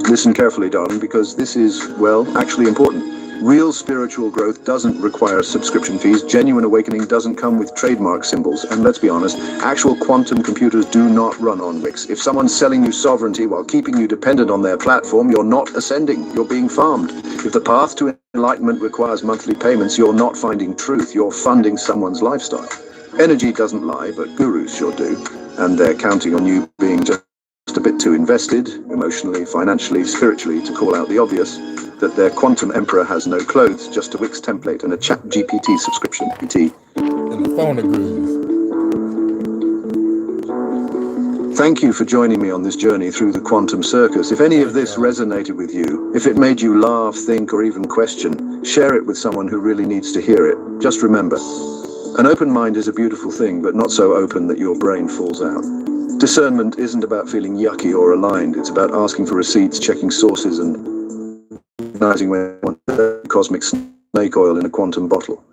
Listen carefully, darling, because this is, well, actually important. Real spiritual growth doesn't require subscription fees. Genuine awakening doesn't come with trademark symbols. And let's be honest, actual quantum computers do not run on Wix. If someone's selling you sovereignty while keeping you dependent on their platform, you're not ascending, you're being farmed. If the path to enlightenment requires monthly payments, you're not finding truth, you're funding someone's lifestyle. Energy doesn't lie, but gurus sure do. And they're counting on you being just a bit too invested, emotionally, financially, spiritually, to call out the obvious, that their quantum emperor has no clothes, just a Wix template and a chat GPT subscription. And the phone agrees. Thank you for joining me on this journey through the quantum circus. If any of this resonated with you, if it made you laugh, think, or even question, share it with someone who really needs to hear it. Just remember, an open mind is a beautiful thing, but not so open that your brain falls out. Discernment isn't about feeling yucky or aligned. It's about asking for receipts, checking sources, and recognizing when you want cosmic snake oil in a quantum bottle.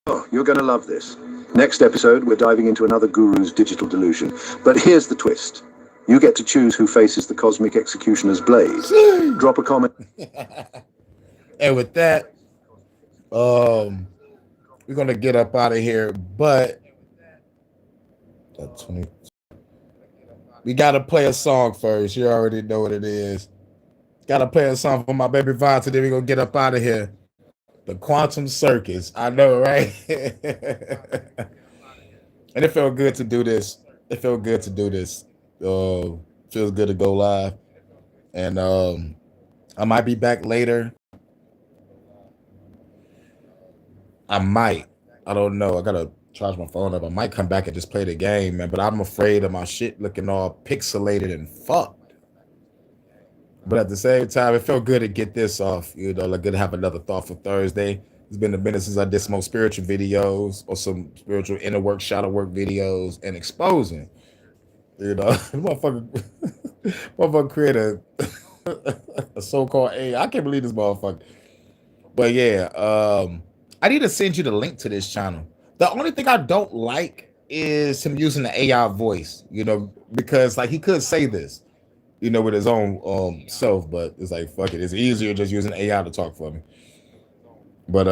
Oh, you're going to love this. Next episode, we're diving into another guru's digital delusion. But here's the twist. You get to choose who faces the cosmic executioner's blade. Drop a comment. And with that, we're gonna get up out of here, but we gotta play a song first. You already know what it is. Gotta play a song for my baby Vonta, then we're gonna get up out of here. The Quantum Circus. I know, right? And it felt good to do this. It felt good to do this. Feels good to go live. And I might be back later. I might. I don't know. I gotta charge my phone up. I might come back and just play the game, man. But I'm afraid of my shit looking all pixelated and fucked. But at the same time, it felt good to get this off. You know, like good to have another thought for Thursday. It's been a minute since I did some more spiritual videos or some spiritual inner work, shadow work videos and exposing. You know, motherfucker create a so-called AI. I can't believe this motherfucker. But yeah, I need to send you the link to this channel. The only thing I don't like is him using the AI voice, you know, because like he could say this, you know, with his own self, but it's like, fuck it. It's easier just using AI to talk for me. But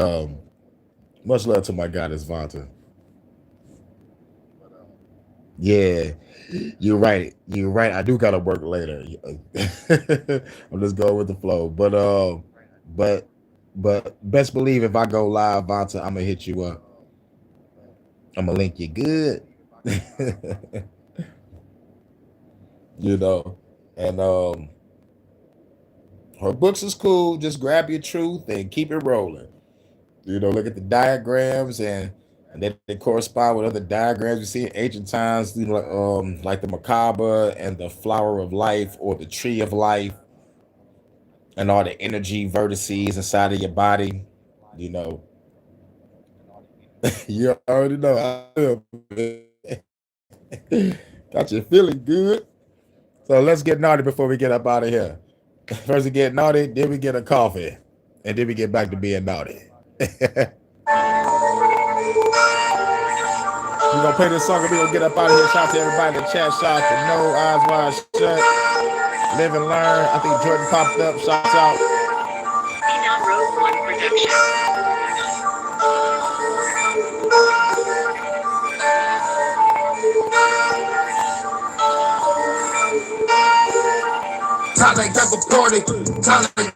much love to my guy, this Vonta. Yeah, you're right. You're right. I do gotta work later. I'm just going with the flow. But best believe if I go live, Vonta, I'm gonna hit you up. I'm gonna link you good. You know, and her books is cool. Just grab your truth and keep it rolling. You know, look at the diagrams and they correspond with other diagrams you see in ancient times, you know, like the macabre and the flower of life or the tree of life and all the energy vertices inside of your body. You know, you already know how I feel. Got you feeling good. So let's get naughty before we get up out of here. First we get naughty, then we get a coffee, and then we get back to being naughty. We're gonna play this song and we're gonna get up out of here. Shout out to everybody in the chat. Shout out to No Eyes Wide Shut, Live and Learn. I think Jordan popped up. Shout out. Time to have a party. Time to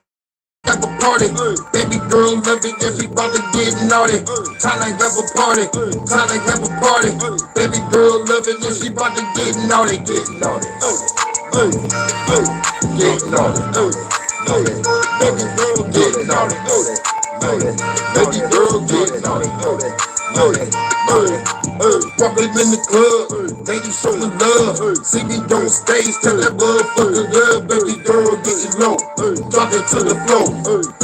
have a party. Baby girl love it, everybody get naughty. Time to have a party. Time to have a party. Baby girl love it, everybody get naughty. Get naughty. Get naughty. Baby girl get naughty. Baby girl get naughty. Walking in the club, ladies showing love. See me on stage, tell that motherfucker love. Baby girl getting low, drop it to the floor.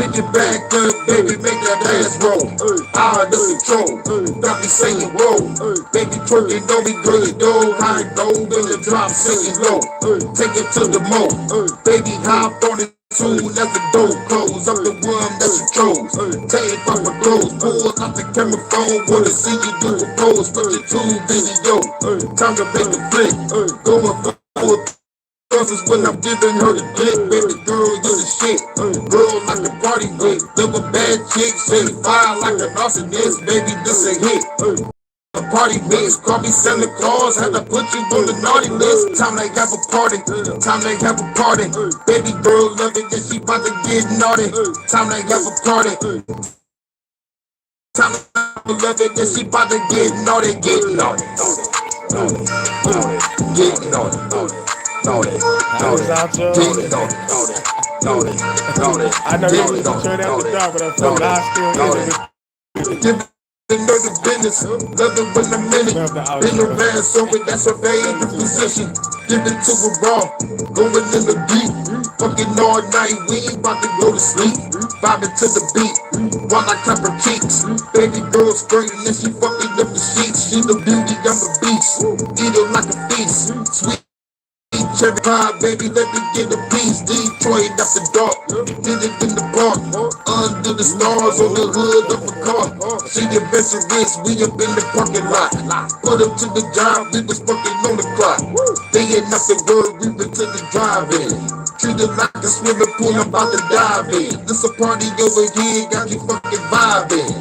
Pick it back up, baby, make that ass roll. Out of control, got me saying whoa. Baby twerking on me, girl, you know how it go. In the drop, singing low, take it to the mo. Baby hop on it. Soon as the door close, I'm the one that you chose. Take off my clothes, pull out the camera phone. Wanna see you do a pose, put your tube video. Time to make a flick, going for causes when I'm giving her the dick. Baby girl, you the shit. Girl like a party with, live a bad chick, say fire like an arsonist. Baby, this a hit. A party mix, call me Santa Claus, had to put you on the naughty list. Time they have a party, time they have a party. Baby girl love it, then she about to get naughty. Time they have a party. Time they love it, then she about to get naughty. Get naughty, get naughty, I know you was turn out the job, but I feel like I still in it. Know the business, love it when I'm in it. Been around so it, that's her favorite position. Give it to her raw, going in the deep. Fucking all night, we ain't about to go to sleep. Vibing to the beat, while I clap her cheeks. Baby girl skirting and she fucking up the sheets. She the beauty, I'm the beast. Eat her like a feast. Sweet cherry pie, baby, let me get a piece. Detroit after dark, did it in the park. Under the stars on the hood of a car. See your best wrist, we up in the parking lot. Put up to the job, we was fucking on the clock. They ain't nothing word, we went to the drive-in. Treated like a swimming pool, I'm about to dive in. This a party over here, got you fucking vibing.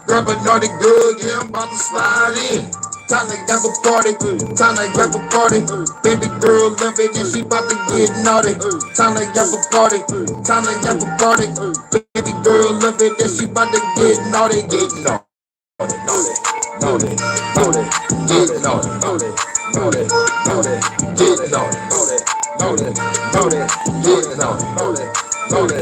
Grab a naughty girl, yeah, I'm about to slide in. Time to have a party, time to have a party. Baby girl love it, and she about to get naughty. Time to have a party, time to have a party. Baby girl love it, and she about to get naughty. Get naughty, naughty, naughty, get naughty, naughty, naughty, naughty, get naughty, naughty, naughty, naughty, get naughty, naughty, naughty.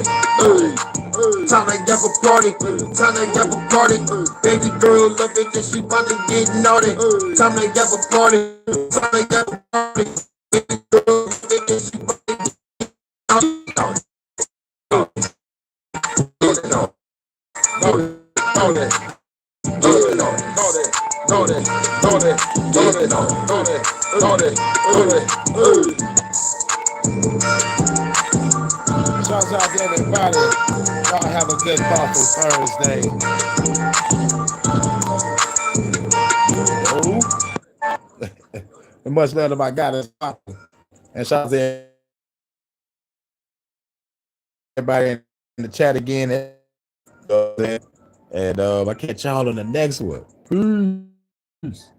Time to have a party, time to have a party. Baby girl love it, and she about to get naughty. Time to have a party, time to have a party. Baby girl love it, and she about to get naughty. Get naughty, naughty, naughty, get naughty, naughty, naughty, naughty, get naughty, naughty, naughty. Shouts out to everybody. Y'all have a good Thoughtful Thursday. And much love to my guy that's popping. And shout out to everybody in the chat again. And I catch y'all on the next one. Peace.